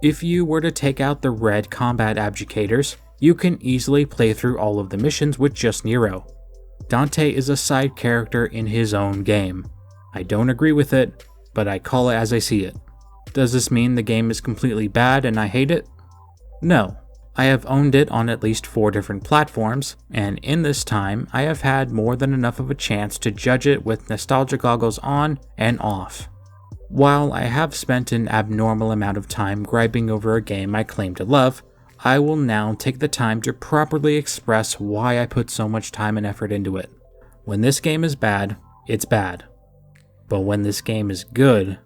Speaker 1: If you were to take out the red combat abjugators, you can easily play through all of the missions with just Nero. Dante is a side character in his own game. I don't agree with it, but I call it as I see it. Does this mean the game is completely bad and I hate it? No. I have owned it on at least 4 different platforms, and in this time, I have had more than enough of a chance to judge it with nostalgia goggles on and off. While I have spent an abnormal amount of time griping over a game I claim to love, I will now take the time to properly express why I put so much time and effort into it. When this game is bad, it's bad. But when this game is good,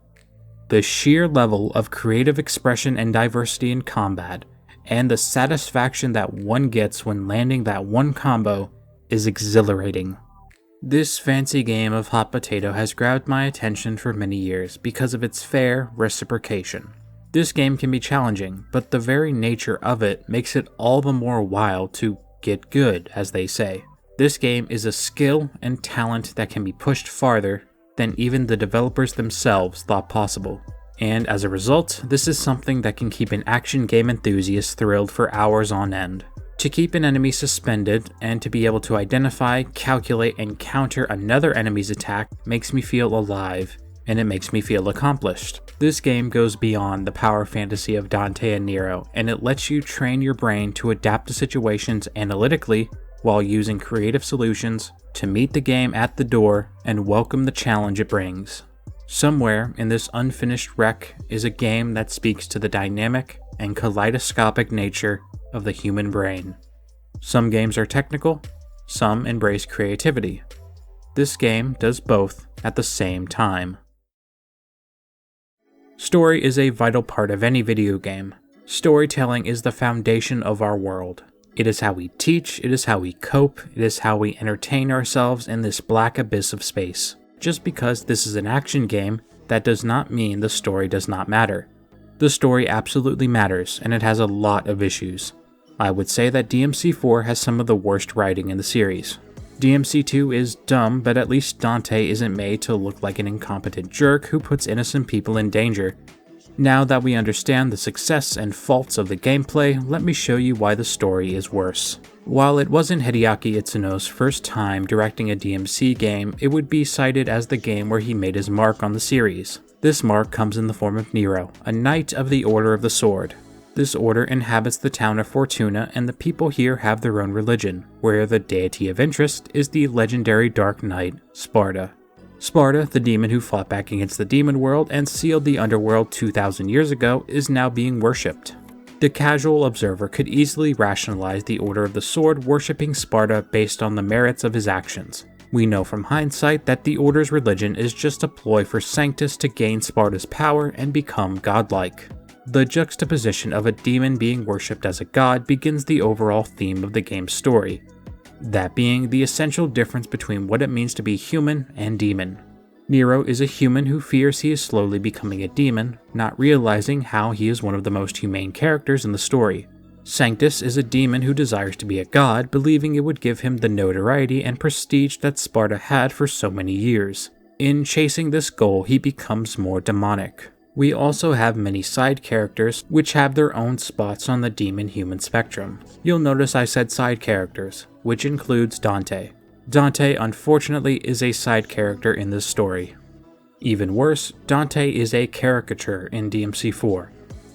Speaker 1: the sheer level of creative expression and diversity in combat, and the satisfaction that one gets when landing that one combo, is exhilarating. This fancy game of hot potato has grabbed my attention for many years because of its fair reciprocation. This game can be challenging, but the very nature of it makes it all the more wild to get good, as they say. This game is a skill and talent that can be pushed farther than even the developers themselves thought possible. And as a result, this is something that can keep an action game enthusiast thrilled for hours on end. To keep an enemy suspended and to be able to identify, calculate, and counter another enemy's attack makes me feel alive, and it makes me feel accomplished. This game goes beyond the power fantasy of Dante and Nero, and it lets you train your brain to adapt to situations analytically while using creative solutions to meet the game at the door and welcome the challenge it brings. Somewhere in this unfinished wreck is a game that speaks to the dynamic and kaleidoscopic nature of the human brain. Some games are technical, some embrace creativity. This game does both at the same time. Story is a vital part of any video game. Storytelling is the foundation of our world. It is how we teach, it is how we cope, it is how we entertain ourselves in this black abyss of space. Just because this is an action game, that does not mean the story does not matter. The story absolutely matters, and it has a lot of issues. I would say that DMC4 has some of the worst writing in the series. DMC2 is dumb, but at least Dante isn't made to look like an incompetent jerk who puts innocent people in danger. Now that we understand the success and faults of the gameplay, let me show you why the story is worse. While it wasn't Hideaki Itsuno's first time directing a DMC game, it would be cited as the game where he made his mark on the series. This mark comes in the form of Nero, a knight of the Order of the Sword. This order inhabits the town of Fortuna, and the people here have their own religion, where the deity of interest is the legendary Dark Knight, Sparta. Sparta, the demon who fought back against the demon world and sealed the underworld 2,000 years ago, is now being worshipped. The casual observer could easily rationalize the Order of the Sword worshipping Sparta based on the merits of his actions. We know from hindsight that the Order's religion is just a ploy for Sanctus to gain Sparta's power and become godlike. The juxtaposition of a demon being worshipped as a god begins the overall theme of the game's story, that being the essential difference between what it means to be human and demon. Nero is a human who fears he is slowly becoming a demon, not realizing how he is one of the most humane characters in the story. Sanctus is a demon who desires to be a god, believing it would give him the notoriety and prestige that Sparta had for so many years. In chasing this goal, he becomes more demonic. We also have many side characters, which have their own spots on the demon-human spectrum. You'll notice I said side characters, which includes Dante. Dante, unfortunately, is a side character in this story. Even worse, Dante is a caricature in DMC4.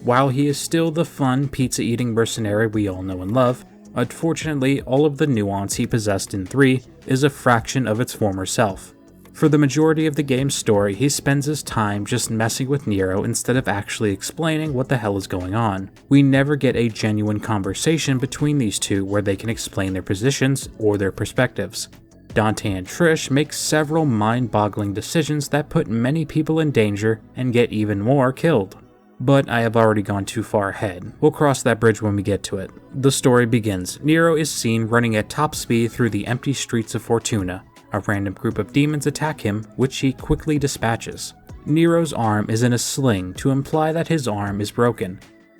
Speaker 1: While he is still the fun, pizza-eating mercenary we all know and love, unfortunately, all of the nuance he possessed in 3 is a fraction of its former self. For the majority of the game's story, he spends his time just messing with Nero instead of actually explaining what the hell is going on. We never get a genuine conversation between these two where they can explain their positions or their perspectives. Dante and Trish make several mind-boggling decisions that put many people in danger and get even more killed. But I have already gone too far ahead. We'll cross that bridge when we get to it. The story begins. Nero is seen running at top speed through the empty streets of Fortuna. A random group of demons attack him, which he quickly dispatches. Nero's arm is in a sling to imply that his arm is broken.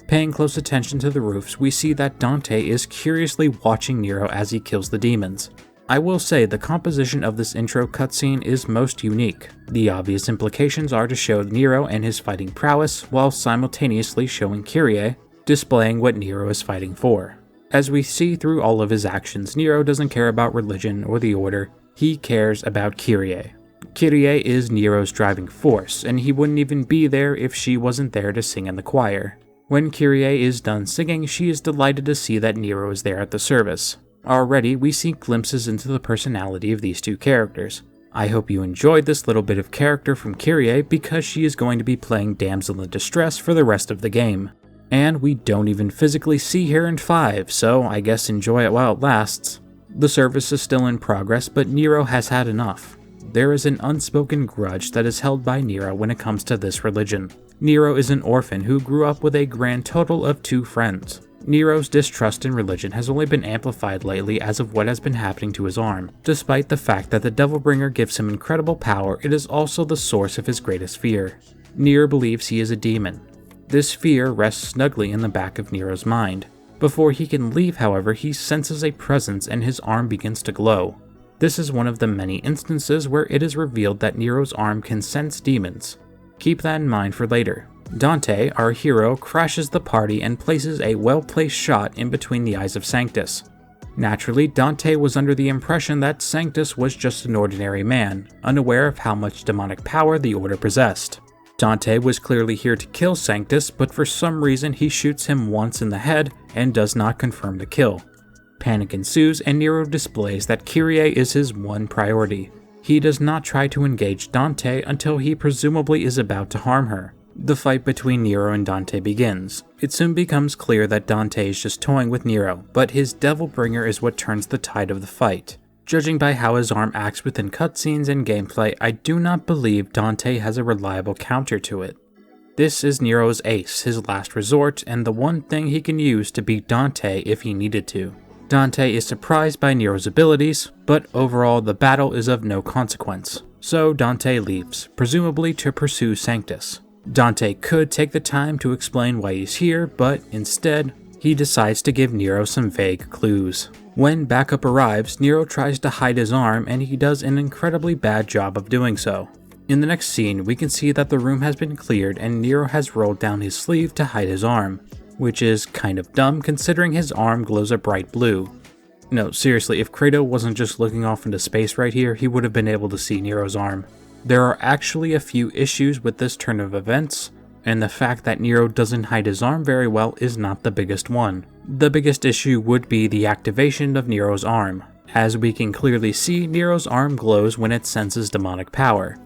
Speaker 1: Paying close attention to the roofs, we see that Dante is curiously watching Nero as he kills the demons. I will say the composition of this intro cutscene is most unique. The obvious implications are to show Nero and his fighting prowess, while simultaneously showing Kyrie, displaying what Nero is fighting for. As we see through all of his actions, Nero doesn't care about religion or the Order. He cares about Kyrie. Kyrie is Nero's driving force, and he wouldn't even be there if she wasn't there to sing in the choir. When Kyrie is done singing, she is delighted to see that Nero is there at the service. Already, we see glimpses into the personality of these two characters. I hope you enjoyed this little bit of character from Kyrie because she is going to be playing damsel in distress for the rest of the game. And we don't even physically see her in 5, so I guess enjoy it while it lasts. The service is still in progress, but Nero has had enough. There is an unspoken grudge that is held by Nero when it comes to this religion. Nero is an orphan who grew up with a grand total of 2 friends. Nero's distrust in religion has only been amplified lately as of what has been happening to his arm. Despite the fact that the Devilbringer gives him incredible power, it is also the source of his greatest fear. Nero believes he is a demon. This fear rests snugly in the back of Nero's mind. Before he can leave, however, he senses a presence and his arm begins to glow. This is one of the many instances where it is revealed that Nero's arm can sense demons. Keep that in mind for later. Dante, our hero, crashes the party and places a well-placed shot in between the eyes of Sanctus. Naturally, Dante was under the impression that Sanctus was just an ordinary man, unaware of how much demonic power the Order possessed. Dante was clearly here to kill Sanctus, but for some reason he shoots him once in the head and does not confirm the kill. Panic ensues and Nero displays that Kyrie is his one priority. He does not try to engage Dante until he presumably is about to harm her. The fight between Nero and Dante begins. It soon becomes clear that Dante is just toying with Nero, but his Devilbringer is what turns the tide of the fight. Judging by how his arm acts within cutscenes and gameplay, I do not believe Dante has a reliable counter to it. This is Nero's ace, his last resort, and the one thing he can use to beat Dante if he needed to. Dante is surprised by Nero's abilities, but overall the battle is of no consequence. So Dante leaves, presumably to pursue Sanctus. Dante could take the time to explain why he's here, but instead, he decides to give Nero some vague clues. When backup arrives, Nero tries to hide his arm and he does an incredibly bad job of doing so. In the next scene, we can see that the room has been cleared and Nero has rolled down his sleeve to hide his arm, which is kind of dumb considering his arm glows a bright blue. No, seriously, if Kratos wasn't just looking off into space right here, he would have been able to see Nero's arm. There are actually a few issues with this turn of events, and the fact that Nero doesn't hide his arm very well is not the biggest one. The biggest issue would be the activation of Nero's arm. As we can clearly see, Nero's arm glows when it senses demonic power.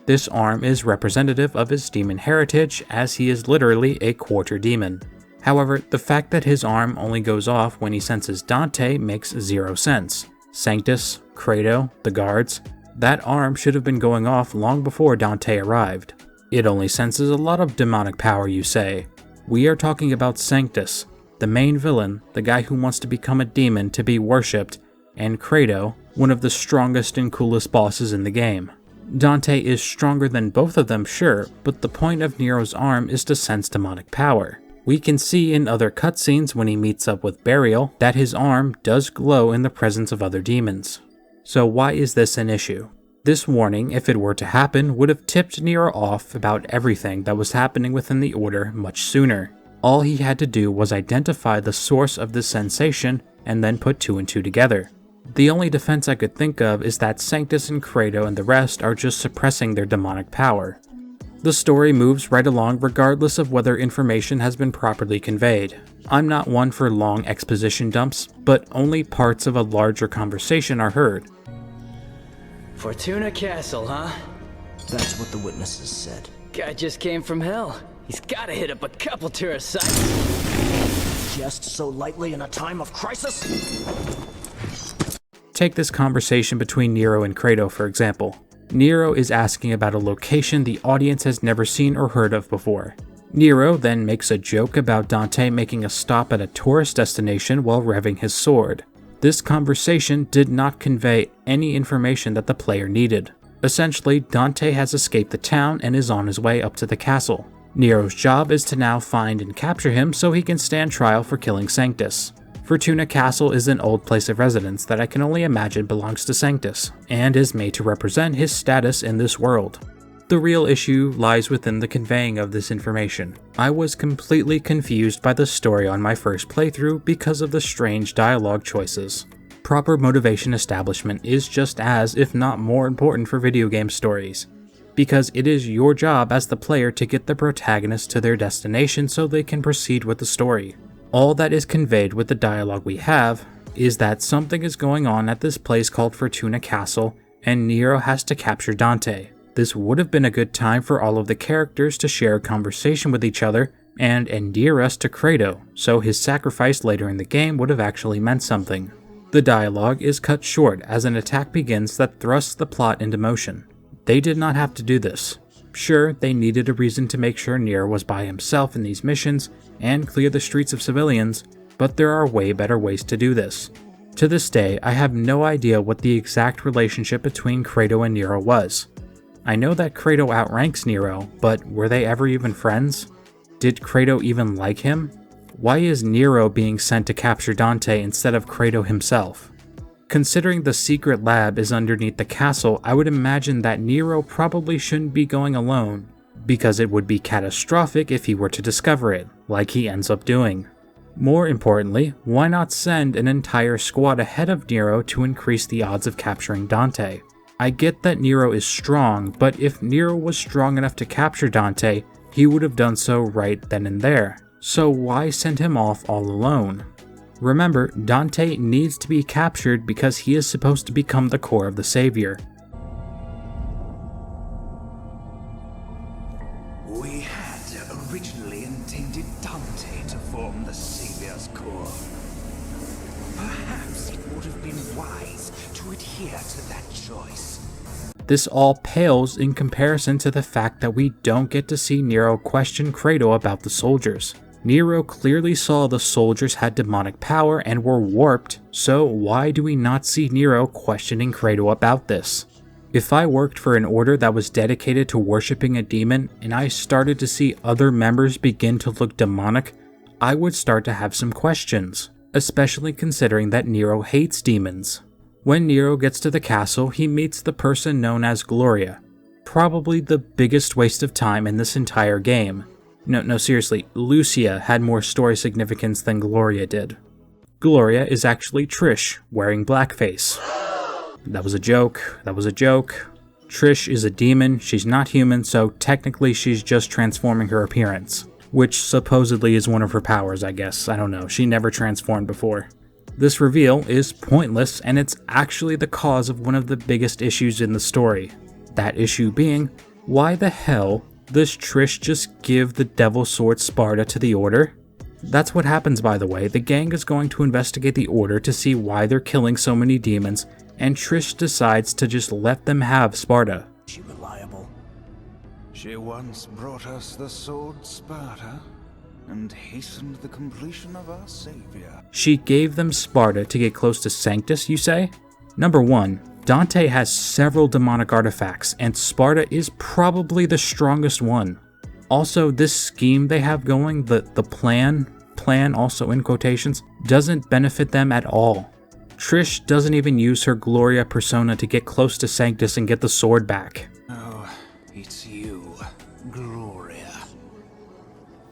Speaker 1: This arm is representative of his demon heritage, as he is literally a quarter demon. However, the fact that his arm only goes off when he senses Dante makes zero sense. Sanctus, Kratos, the guards, that arm should have been going off long before Dante arrived. It only senses a lot of demonic power, you say. We are talking about Sanctus, the main villain, the guy who wants to become a demon to be worshipped, and Kratos, one of the strongest and coolest bosses in the game. Dante is stronger than both of them, sure, but the point of Nero's arm is to sense demonic power. We can see in other cutscenes when he meets up with Vergil that his arm does glow in the presence of other demons. So why is this an issue? This warning, if it were to happen, would have tipped Nero off about everything that was happening within the Order much sooner. All he had to do was identify the source of this sensation and then put 2 and 2 together. The only defense I could think of is that Sanctus and Kratos and the rest are just suppressing their demonic power. The story moves right along regardless of whether information has been properly conveyed. I'm not one for long exposition dumps, but only parts of a larger conversation are heard.
Speaker 2: Fortuna Castle, huh?
Speaker 3: That's what the witnesses said.
Speaker 2: Guy just came from hell. He's gotta hit up a couple tourist sites.
Speaker 3: Just so lightly in a time of crisis?
Speaker 1: Take this conversation between Nero and Kratos, for example. Nero is asking about a location the audience has never seen or heard of before. Nero then makes a joke about Dante making a stop at a tourist destination while revving his sword. This conversation did not convey any information that the player needed. Essentially, Dante has escaped the town and is on his way up to the castle. Nero's job is to now find and capture him so he can stand trial for killing Sanctus. Fortuna Castle is an old place of residence that I can only imagine belongs to Sanctus, and is made to represent his status in this world. The real issue lies within the conveying of this information. I was completely confused by the story on my first playthrough because of the strange dialogue choices. Proper motivation establishment is just as, if not more important for video game stories, because it is your job as the player to get the protagonist to their destination so they can proceed with the story. All that is conveyed with the dialogue we have is that something is going on at this place called Fortuna Castle, and Nero has to capture Dante. This would have been a good time for all of the characters to share a conversation with each other, and endear us to Kratos, so his sacrifice later in the game would have actually meant something. The dialogue is cut short as an attack begins that thrusts the plot into motion. They did not have to do this. Sure, they needed a reason to make sure Nero was by himself in these missions and clear the streets of civilians, but there are way better ways to do this. To this day, I have no idea what the exact relationship between Kratos and Nero was. I know that Kratos outranks Nero, but were they ever even friends? Did Kratos even like him? Why is Nero being sent to capture Dante instead of Kratos himself? Considering the secret lab is underneath the castle, I would imagine that Nero probably shouldn't be going alone, because it would be catastrophic if he were to discover it, like he ends up doing. More importantly, why not send an entire squad ahead of Nero to increase the odds of capturing Dante? I get that Nero is strong, but if Nero was strong enough to capture Dante, he would have done so right then and there. So why send him off all alone? Remember, Dante needs to be captured because he is supposed to become the core of the Savior.
Speaker 4: We had originally intended Dante to form the Savior's core. Perhaps it would have been wise to adhere to that choice.
Speaker 1: This all pales in comparison to the fact that we don't get to see Nero question Kratos about the soldiers. Nero clearly saw the soldiers had demonic power and were warped, so why do we not see Nero questioning Kratos about this? If I worked for an order that was dedicated to worshipping a demon and I started to see other members begin to look demonic, I would start to have some questions, especially considering that Nero hates demons. When Nero gets to the castle, he meets the person known as Gloria, probably the biggest waste of time in this entire game. No, seriously, Lucia had more story significance than Gloria did. Gloria is actually Trish, wearing blackface. That was a joke. Trish is a demon, she's not human, so technically she's just transforming her appearance. Which supposedly is one of her powers, I guess. I don't know, she never transformed before. This reveal is pointless, and it's actually the cause of one of the biggest issues in the story. That issue being, why the hell does Trish just give the Devil Sword Sparta to the Order? That's what happens, by the way. The gang is going to investigate the Order to see why they're killing so many demons, and Trish decides to just let them have Sparta.
Speaker 3: She reliable.
Speaker 4: She once brought us the sword Sparta and hastened the completion of our Savior.
Speaker 1: She gave them Sparta to get close to Sanctus, you say? Number 1. Dante has several demonic artifacts, and Sparta is probably the strongest one. Also, this scheme they have going, the plan also in quotations, doesn't benefit them at all. Trish doesn't even use her Gloria persona to get close to Sanctus and get the sword back.
Speaker 4: Oh, it's you, Gloria.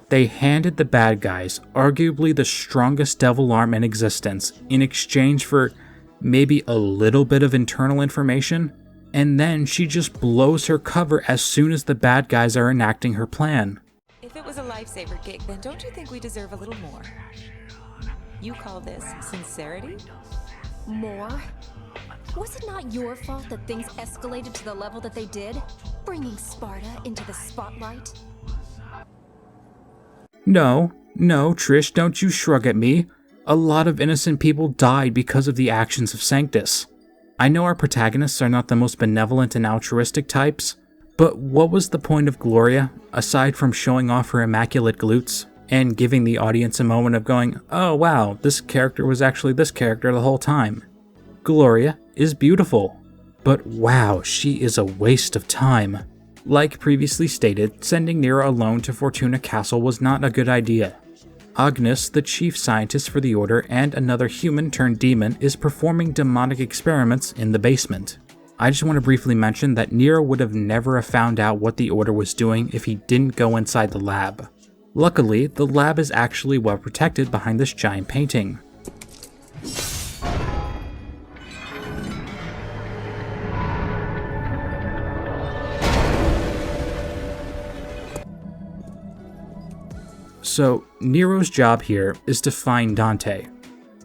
Speaker 1: They handed the bad guys arguably the strongest devil arm in existence in exchange for maybe a little bit of internal information, and then she just blows her cover as soon as the bad guys are enacting her plan.
Speaker 5: If it was a lifesaver gig, then don't you think we deserve a little more? You call this sincerity?
Speaker 6: More? Was it not your fault that things escalated to the level that they did? Bringing Sparta into the spotlight?
Speaker 1: No, Trish, don't you shrug at me. A lot of innocent people died because of the actions of Sanctus. I know our protagonists are not the most benevolent and altruistic types, but what was the point of Gloria, aside from showing off her immaculate glutes, and giving the audience a moment of going, oh wow, this character was actually this character the whole time? Gloria is beautiful, but wow, she is a waste of time. Like previously stated, sending Nero alone to Fortuna Castle was not a good idea. Agnes, the chief scientist for the Order and another human-turned-demon, is performing demonic experiments in the basement. I just want to briefly mention that Nero would have never found out what the Order was doing if he didn't go inside the lab. Luckily, the lab is actually well protected behind this giant painting. So, Nero's job here is to find Dante.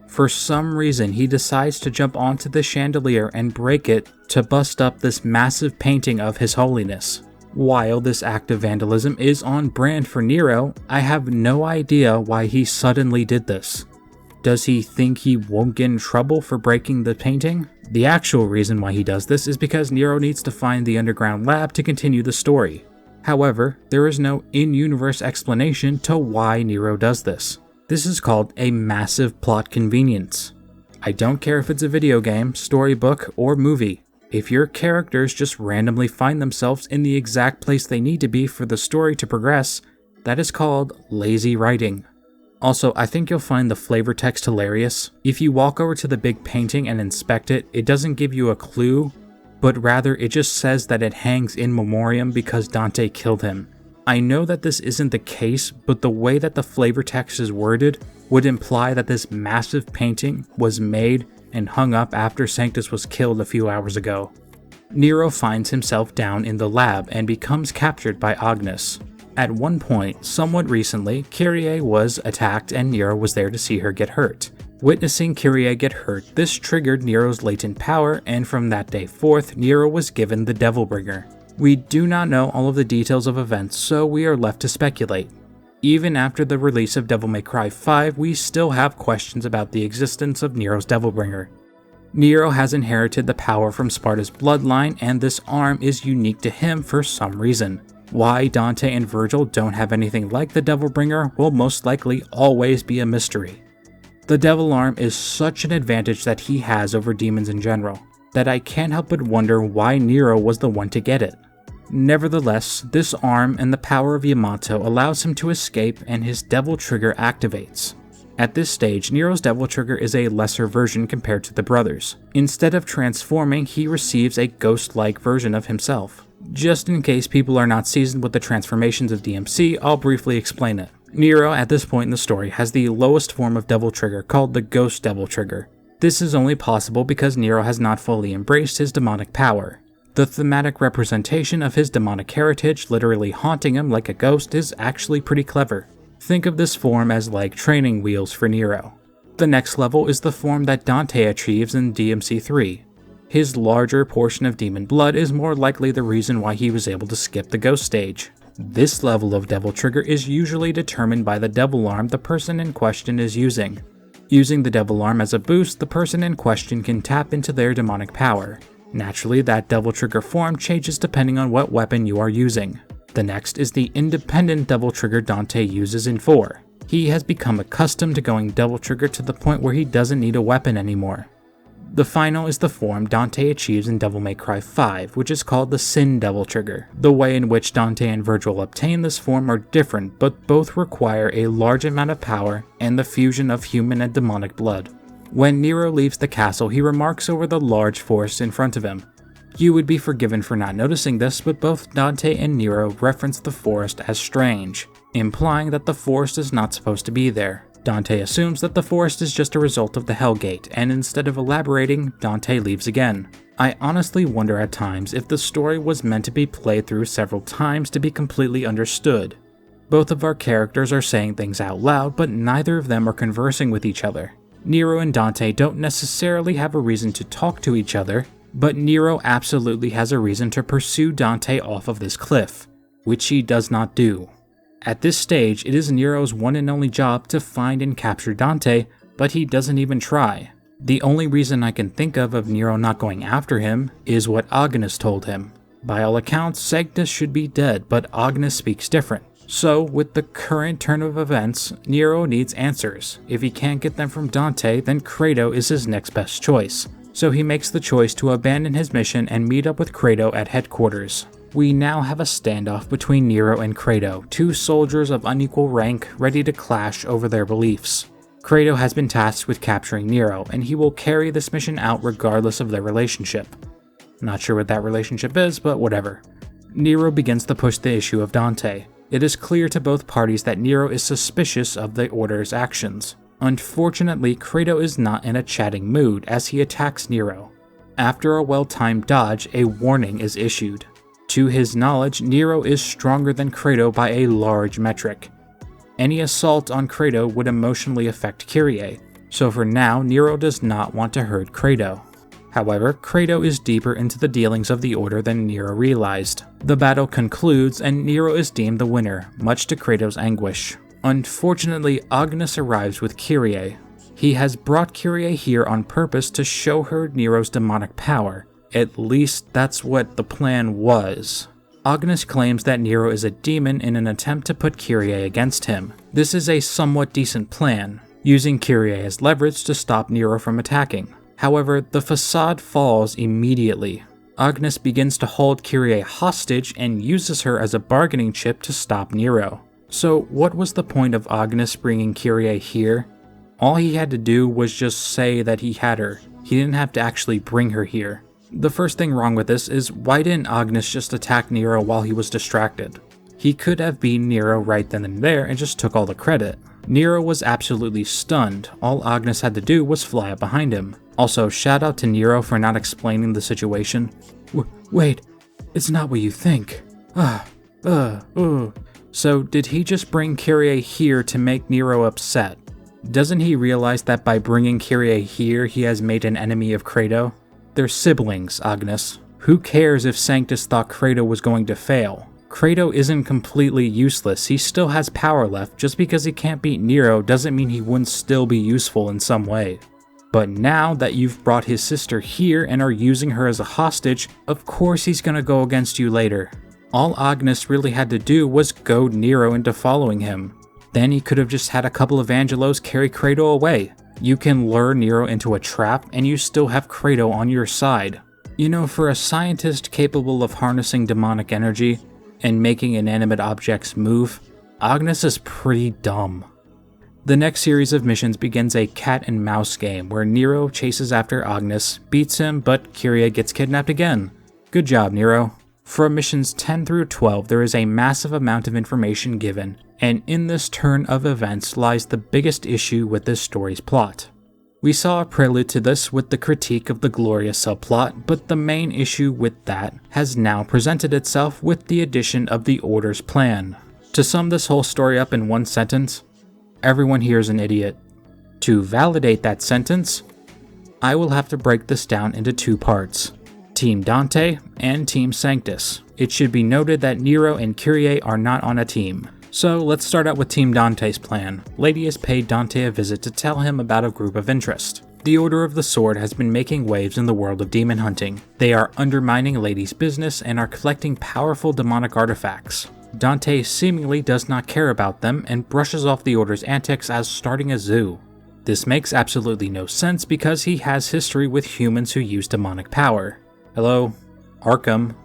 Speaker 1: For some reason, he decides to jump onto the chandelier and break it to bust up this massive painting of His Holiness. While this act of vandalism is on brand for Nero, I have no idea why he suddenly did this. Does he think he won't get in trouble for breaking the painting? The actual reason why he does this is because Nero needs to find the underground lab to continue the story. However, there is no in-universe explanation to why Nero does this. This is called a massive plot convenience. I don't care if it's a video game, storybook, or movie. If your characters just randomly find themselves in the exact place they need to be for the story to progress, that is called lazy writing. Also, I think you'll find the flavor text hilarious. If you walk over to the big painting and inspect it, it doesn't give you a clue, but rather it just says that it hangs in memoriam because Dante killed him. I know that this isn't the case, but the way that the flavor text is worded would imply that this massive painting was made and hung up after Sanctus was killed a few hours ago. Nero finds himself down in the lab and becomes captured by Agnes. At one point, somewhat recently, Kyrie was attacked and Nero was there to see her get hurt. Witnessing Kyrie get hurt, this triggered Nero's latent power, and from that day forth, Nero was given the Devilbringer. We do not know all of the details of events, so we are left to speculate. Even after the release of Devil May Cry 5, we still have questions about the existence of Nero's Devilbringer. Nero has inherited the power from Sparta's bloodline, and this arm is unique to him for some reason. Why Dante and Vergil don't have anything like the Devilbringer will most likely always be a mystery. The Devil Arm is such an advantage that he has over demons in general, that I can't help but wonder why Nero was the one to get it. Nevertheless, this arm and the power of Yamato allows him to escape and his Devil Trigger activates. At this stage, Nero's Devil Trigger is a lesser version compared to the brothers. Instead of transforming, he receives a ghost-like version of himself. Just in case people are not seasoned with the transformations of DMC, I'll briefly explain it. Nero, at this point in the story, has the lowest form of Devil Trigger called the Ghost Devil Trigger. This is only possible because Nero has not fully embraced his demonic power. The thematic representation of his demonic heritage literally haunting him like a ghost is actually pretty clever. Think of this form as like training wheels for Nero. The next level is the form that Dante achieves in DMC 3. His larger portion of demon blood is more likely the reason why he was able to skip the ghost stage. This level of Devil Trigger is usually determined by the Devil Arm the person in question is using. Using the Devil Arm as a boost, the person in question can tap into their demonic power. Naturally, that Devil Trigger form changes depending on what weapon you are using. The next is the independent Devil Trigger Dante uses in 4. He has become accustomed to going Devil Trigger to the point where he doesn't need a weapon anymore. The final is the form Dante achieves in Devil May Cry 5, which is called the Sin Devil Trigger. The way in which Dante and Vergil obtain this form are different, but both require a large amount of power and the fusion of human and demonic blood. When Nero leaves the castle, he remarks over the large forest in front of him. You would be forgiven for not noticing this, but both Dante and Nero reference the forest as strange, implying that the forest is not supposed to be there. Dante assumes that the forest is just a result of the Hellgate, and instead of elaborating, Dante leaves again. I honestly wonder at times if the story was meant to be played through several times to be completely understood. Both of our characters are saying things out loud, but neither of them are conversing with each other. Nero and Dante don't necessarily have a reason to talk to each other, but Nero absolutely has a reason to pursue Dante off of this cliff, which he does not do. At this stage, it is Nero's one and only job to find and capture Dante, but he doesn't even try. The only reason I can think of Nero not going after him is what Agnes told him. By all accounts, Sanctus should be dead, but Agnes speaks different. So, with the current turn of events, Nero needs answers. If he can't get them from Dante, then Credo is his next best choice. So he makes the choice to abandon his mission and meet up with Credo at headquarters. We now have a standoff between Nero and Credo, two soldiers of unequal rank ready to clash over their beliefs. Credo has been tasked with capturing Nero, and he will carry this mission out regardless of their relationship. Not sure what that relationship is, but whatever. Nero begins to push the issue of Dante. It is clear to both parties that Nero is suspicious of the Order's actions. Unfortunately, Credo is not in a chatting mood as he attacks Nero. After a well-timed dodge, a warning is issued. To his knowledge, Nero is stronger than Credo by a large metric. Any assault on Credo would emotionally affect Kyrie, so for now, Nero does not want to hurt Credo. However, Kratos is deeper into the dealings of the Order than Nero realized. The battle concludes and Nero is deemed the winner, much to Kratos' anguish. Unfortunately, Agnes arrives with Kyrie. He has brought Kyrie here on purpose to show her Nero's demonic power. At least that's what the plan was. Agnes claims that Nero is a demon in an attempt to put Kyrie against him. This is a somewhat decent plan, using Kyrie as leverage to stop Nero from attacking. However, the facade falls immediately. Agnes begins to hold Kyrie hostage and uses her as a bargaining chip to stop Nero. So what was the point of Agnes bringing Kyrie here? All he had to do was just say that he had her. He didn't have to actually bring her here. The first thing wrong with this is, why didn't Agnes just attack Nero while he was distracted? He could have beaten Nero right then and there and just took all the credit. Nero was absolutely stunned. All Agnes had to do was fly up behind him. Also, shout out to Nero for not explaining the situation. Wait, it's not what you think. So did he just bring Kyrie here to make Nero upset? Doesn't he realize that by bringing Kyrie here, he has made an enemy of Kratos? They're siblings, Agnes. Who cares if Sanctus thought Kratos was going to fail? Kratos isn't completely useless, he still has power left. Just because he can't beat Nero doesn't mean he wouldn't still be useful in some way. But now that you've brought his sister here and are using her as a hostage, of course he's gonna go against you later. All Agnes really had to do was goad Nero into following him. Then he could have just had a couple of Angelos carry Kratos away. You can lure Nero into a trap and you still have Kratos on your side. You know, for a scientist capable of harnessing demonic energy and making inanimate objects move, Agnes is pretty dumb. The next series of missions begins a cat and mouse game where Nero chases after Agnes, beats him, but Kyrie gets kidnapped again. Good job, Nero. From missions 10 through 12, there is a massive amount of information given, and in this turn of events lies the biggest issue with this story's plot. We saw a prelude to this with the critique of the Gloria subplot, but the main issue with that has now presented itself with the addition of the Order's plan. To sum this whole story up in one sentence, everyone here is an idiot. To validate that sentence, I will have to break this down into two parts. Team Dante and Team Sanctus. It should be noted that Nero and Kyrie are not on a team. So let's start out with Team Dante's plan. Lady has paid Dante a visit to tell him about a group of interest. The Order of the Sword has been making waves in the world of demon hunting. They are undermining Lady's business and are collecting powerful demonic artifacts. Dante seemingly does not care about them and brushes off the Order's antics as starting a zoo. This makes absolutely no sense because he has history with humans who use demonic power. Hello, Arkham.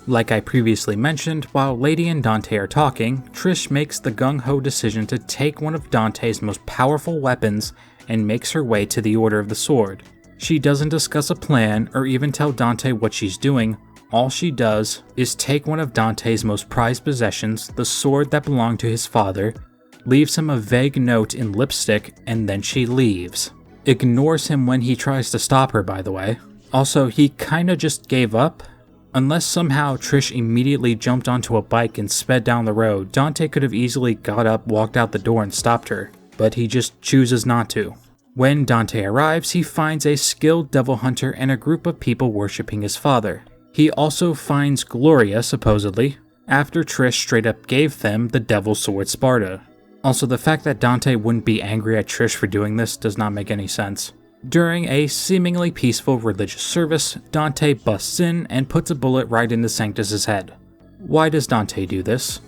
Speaker 1: Like I previously mentioned, while Lady and Dante are talking, Trish makes the gung-ho decision to take one of Dante's most powerful weapons and makes her way to the Order of the Sword. She doesn't discuss a plan or even tell Dante what she's doing. All she does is take one of Dante's most prized possessions, the sword that belonged to his father, leaves him a vague note in lipstick, and then she leaves. Ignores him when he tries to stop her, by the way. Also, he kinda just gave up. Unless somehow Trish immediately jumped onto a bike and sped down the road, Dante could have easily got up, walked out the door and stopped her, but he just chooses not to. When Dante arrives, he finds a skilled devil hunter and a group of people worshipping his father. He also finds Gloria, supposedly, after Trish straight up gave them the devil sword Sparta. Also, the fact that Dante wouldn't be angry at Trish for doing this does not make any sense. During a seemingly peaceful religious service, Dante busts in and puts a bullet right into Sanctus's head. Why does Dante do this?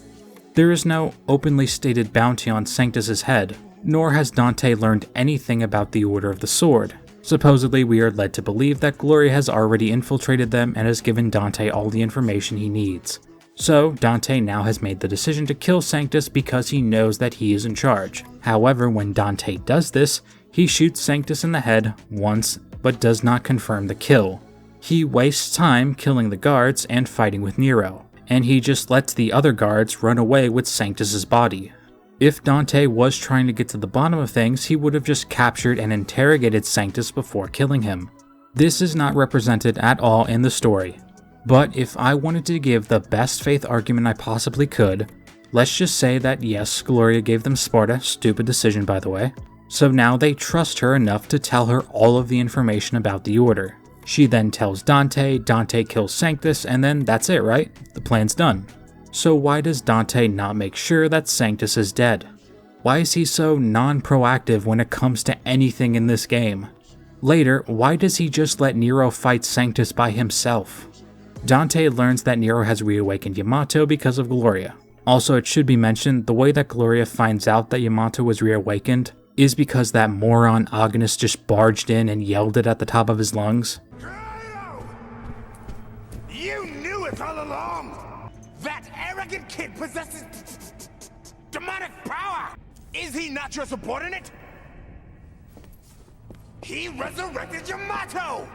Speaker 1: There is no openly stated bounty on Sanctus's head, nor has Dante learned anything about the Order of the Sword. Supposedly, we are led to believe that Gloria has already infiltrated them and has given Dante all the information he needs. So, Dante now has made the decision to kill Sanctus because he knows that he is in charge. However, when Dante does this, he shoots Sanctus in the head once, but does not confirm the kill. He wastes time killing the guards and fighting with Nero, and he just lets the other guards run away with Sanctus's body. If Dante was trying to get to the bottom of things, he would have just captured and interrogated Sanctus before killing him. This is not represented at all in the story. But if I wanted to give the best faith argument I possibly could, let's just say that yes, Gloria gave them Sparta, stupid decision by the way. So now they trust her enough to tell her all of the information about the Order. She then tells Dante, Dante kills Sanctus, and then that's it, right? The plan's done. So why does Dante not make sure that Sanctus is dead? Why is he so non-proactive when it comes to anything in this game? Later, why does he just let Nero fight Sanctus by himself? Dante learns that Nero has reawakened Yamato because of Gloria. Also, it should be mentioned, the way that Gloria finds out that Yamato was reawakened is because that moron Agnes just barged in and yelled it at the top of his lungs.
Speaker 7: You knew it all along! That arrogant kid possesses demonic power! Is he not your subordinate? He resurrected Yamato!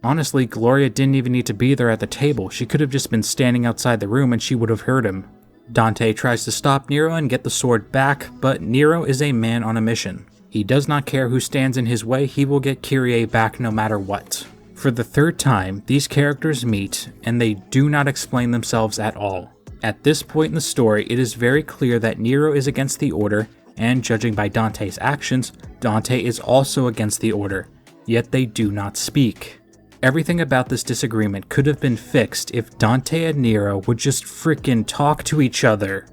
Speaker 1: Honestly, Gloria didn't even need to be there at the table. She could have just been standing outside the room and she would have heard him. Dante tries to stop Nero and get the sword back, but Nero is a man on a mission. He does not care who stands in his way, he will get Kyrie back no matter what. For the third time, these characters meet, and they do not explain themselves at all. At this point in the story, it is very clear that Nero is against the Order, and judging by Dante's actions, Dante is also against the Order, yet they do not speak. Everything about this disagreement could have been fixed if Dante and Nero would just frickin' talk to each other.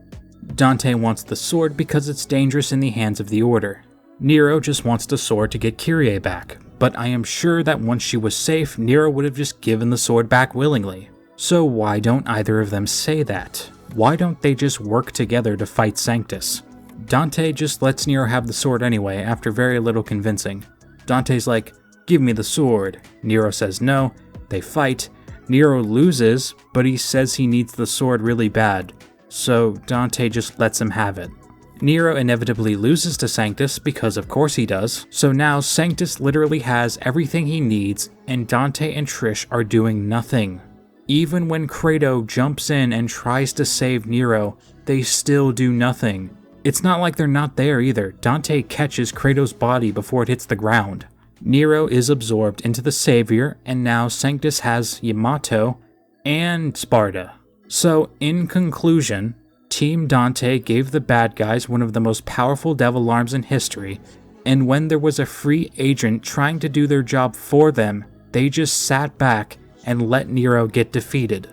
Speaker 1: Dante wants the sword because it's dangerous in the hands of the Order. Nero just wants the sword to get Kyrie back, but I am sure that once she was safe, Nero would have just given the sword back willingly. So why don't either of them say that? Why don't they just work together to fight Sanctus? Dante just lets Nero have the sword anyway, after very little convincing. Dante's like, "Give me the sword." Nero says no, they fight. Nero loses, but he says he needs the sword really bad, so Dante just lets him have it. Nero inevitably loses to Sanctus, because of course he does, so now Sanctus literally has everything he needs, and Dante and Trish are doing nothing. Even when Kratos jumps in and tries to save Nero, they still do nothing. It's not like they're not there either. Dante catches Kratos' body before it hits the ground. Nero is absorbed into the Savior, and now Sanctus has Yamato and Sparta. So, in conclusion, Team Dante gave the bad guys one of the most powerful devil arms in history, and when there was a free agent trying to do their job for them, they just sat back and let Nero get defeated.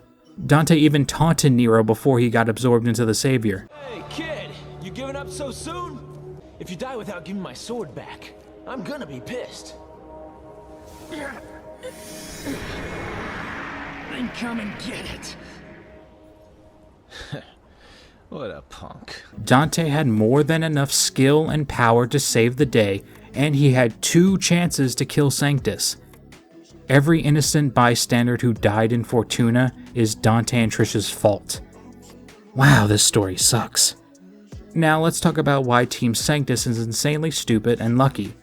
Speaker 1: Dante even taunted Nero before he got absorbed into the Savior.
Speaker 2: Hey, kid! You giving up so soon? If you die without giving my sword back, I'm gonna be pissed. Then come and get it.
Speaker 4: What a punk.
Speaker 1: Dante had more than enough skill and power to save the day, and he had 2 chances to kill Sanctus. Every innocent bystander who died in Fortuna is Dante and Trish's fault. Wow, this story sucks. Now let's talk about why Team Sanctus is insanely stupid and lucky.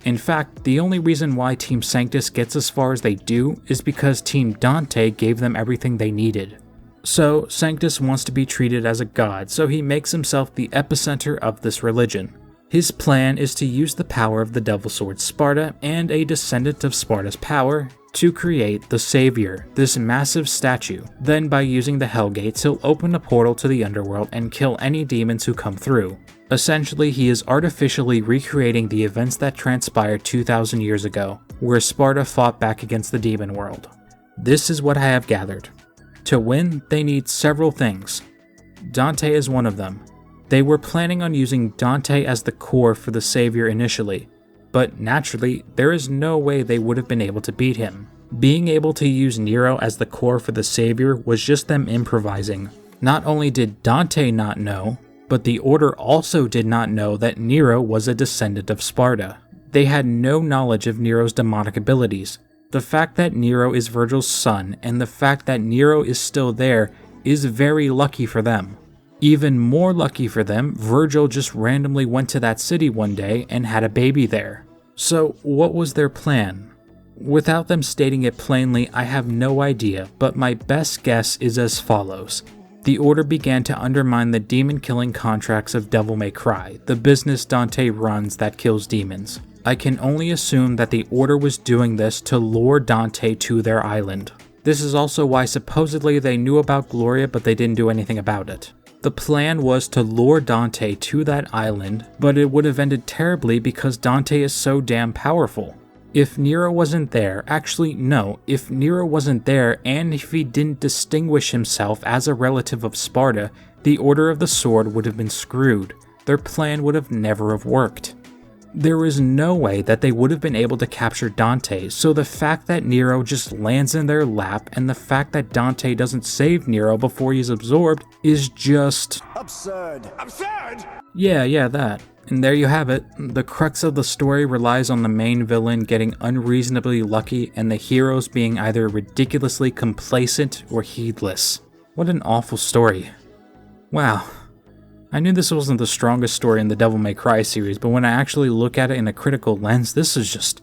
Speaker 1: In fact, the only reason why Team Sanctus gets as far as they do is because Team Dante gave them everything they needed. So, Sanctus wants to be treated as a god, so he makes himself the epicenter of this religion. His plan is to use the power of the Devil Sword Sparta and a descendant of Sparta's power to create the Savior, this massive statue. Then by using the Hellgates, he'll open a portal to the underworld and kill any demons who come through. Essentially, he is artificially recreating the events that transpired 2,000 years ago, where Sparta fought back against the demon world. This is what I have gathered. To win, they need several things. Dante is one of them. They were planning on using Dante as the core for the Savior initially, but naturally, there is no way they would have been able to beat him. Being able to use Nero as the core for the Savior was just them improvising. Not only did Dante not know, but the Order also did not know that Nero was a descendant of Sparta. They had no knowledge of Nero's demonic abilities. The fact that Nero is Vergil's son, and the fact that Nero is still there, is very lucky for them. Even more lucky for them, Vergil just randomly went to that city one day and had a baby there. So, what was their plan? Without them stating it plainly, I have no idea, but my best guess is as follows. The Order began to undermine the demon-killing contracts of Devil May Cry, the business Dante runs that kills demons. I can only assume that the Order was doing this to lure Dante to their island. This is also why supposedly they knew about Gloria but they didn't do anything about it. The plan was to lure Dante to that island, but it would have ended terribly because Dante is so damn powerful. If Nero wasn't there, actually no, if Nero wasn't there and if he didn't distinguish himself as a relative of Sparta, the Order of the Sword would have been screwed. Their plan would have never have worked. There is no way that they would have been able to capture Dante, so the fact that Nero just lands in their lap and the fact that Dante doesn't save Nero before he's absorbed is just...
Speaker 3: Absurd.
Speaker 7: Absurd!
Speaker 1: Yeah, that. And there you have it. The crux of the story relies on the main villain getting unreasonably lucky and the heroes being either ridiculously complacent or heedless. What an awful story. Wow. I knew this wasn't the strongest story in the Devil May Cry series, but when I actually look at it in a critical lens, this is just...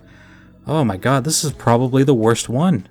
Speaker 1: oh my god, this is probably the worst one.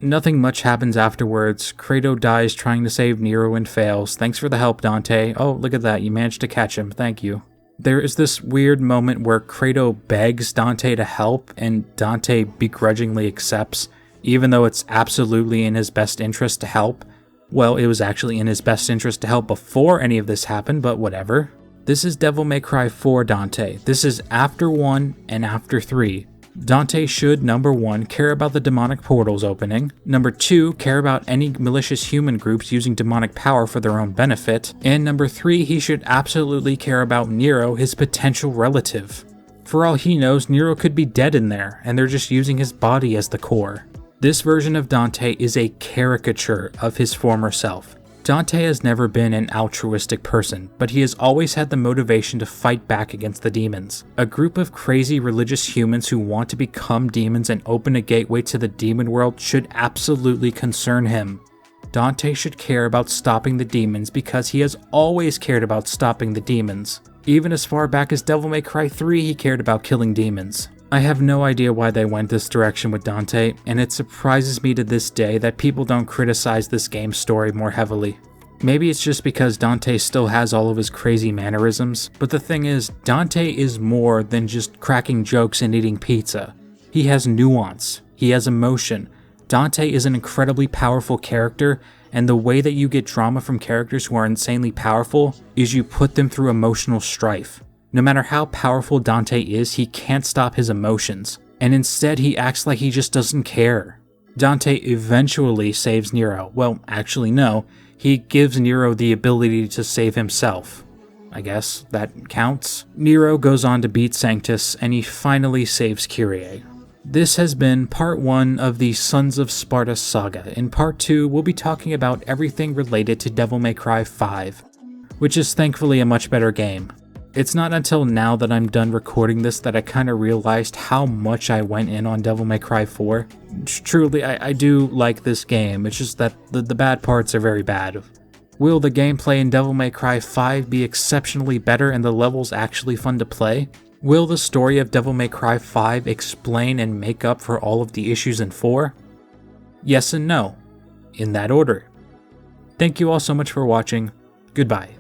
Speaker 1: Nothing much happens afterwards. Kratos dies trying to save Nero and fails. Thanks for the help, Dante. Oh, look at that, you managed to catch him, thank you. There is this weird moment where Kratos begs Dante to help, and Dante begrudgingly accepts, even though it's absolutely in his best interest to help. Well, it was actually in his best interest to help before any of this happened, but whatever. This is Devil May Cry 4 Dante. This is after 1 and after 3. Dante should, number 1, care about the demonic portals opening, number 2, care about any malicious human groups using demonic power for their own benefit, and number 3, he should absolutely care about Nero, his potential relative. For all he knows, Nero could be dead in there, and they're just using his body as the core. This version of Dante is a caricature of his former self. Dante has never been an altruistic person, but he has always had the motivation to fight back against the demons. A group of crazy religious humans who want to become demons and open a gateway to the demon world should absolutely concern him. Dante should care about stopping the demons because he has always cared about stopping the demons. Even as far back as Devil May Cry 3, he cared about killing demons. I have no idea why they went this direction with Dante, and it surprises me to this day that people don't criticize this game's story more heavily. Maybe it's just because Dante still has all of his crazy mannerisms, but the thing is, Dante is more than just cracking jokes and eating pizza. He has nuance, he has emotion. Dante is an incredibly powerful character, and the way that you get drama from characters who are insanely powerful is you put them through emotional strife. No matter how powerful Dante is, he can't stop his emotions, and instead he acts like he just doesn't care. Dante eventually saves Nero. Well, actually no, he gives Nero the ability to save himself. I guess that counts. Nero goes on to beat Sanctus, and he finally saves Kyrie. This has been part 1 of the Sons of Sparta saga. In part 2, we'll be talking about everything related to Devil May Cry 5, which is thankfully a much better game. It's not until now that I'm done recording this that I kind of realized how much I went in on Devil May Cry 4. Truly, I do like this game, it's just that the bad parts are very bad. Will the gameplay in Devil May Cry 5 be exceptionally better and the levels actually fun to play? Will the story of Devil May Cry 5 explain and make up for all of the issues in 4? Yes and no, in that order. Thank you all so much for watching. Goodbye.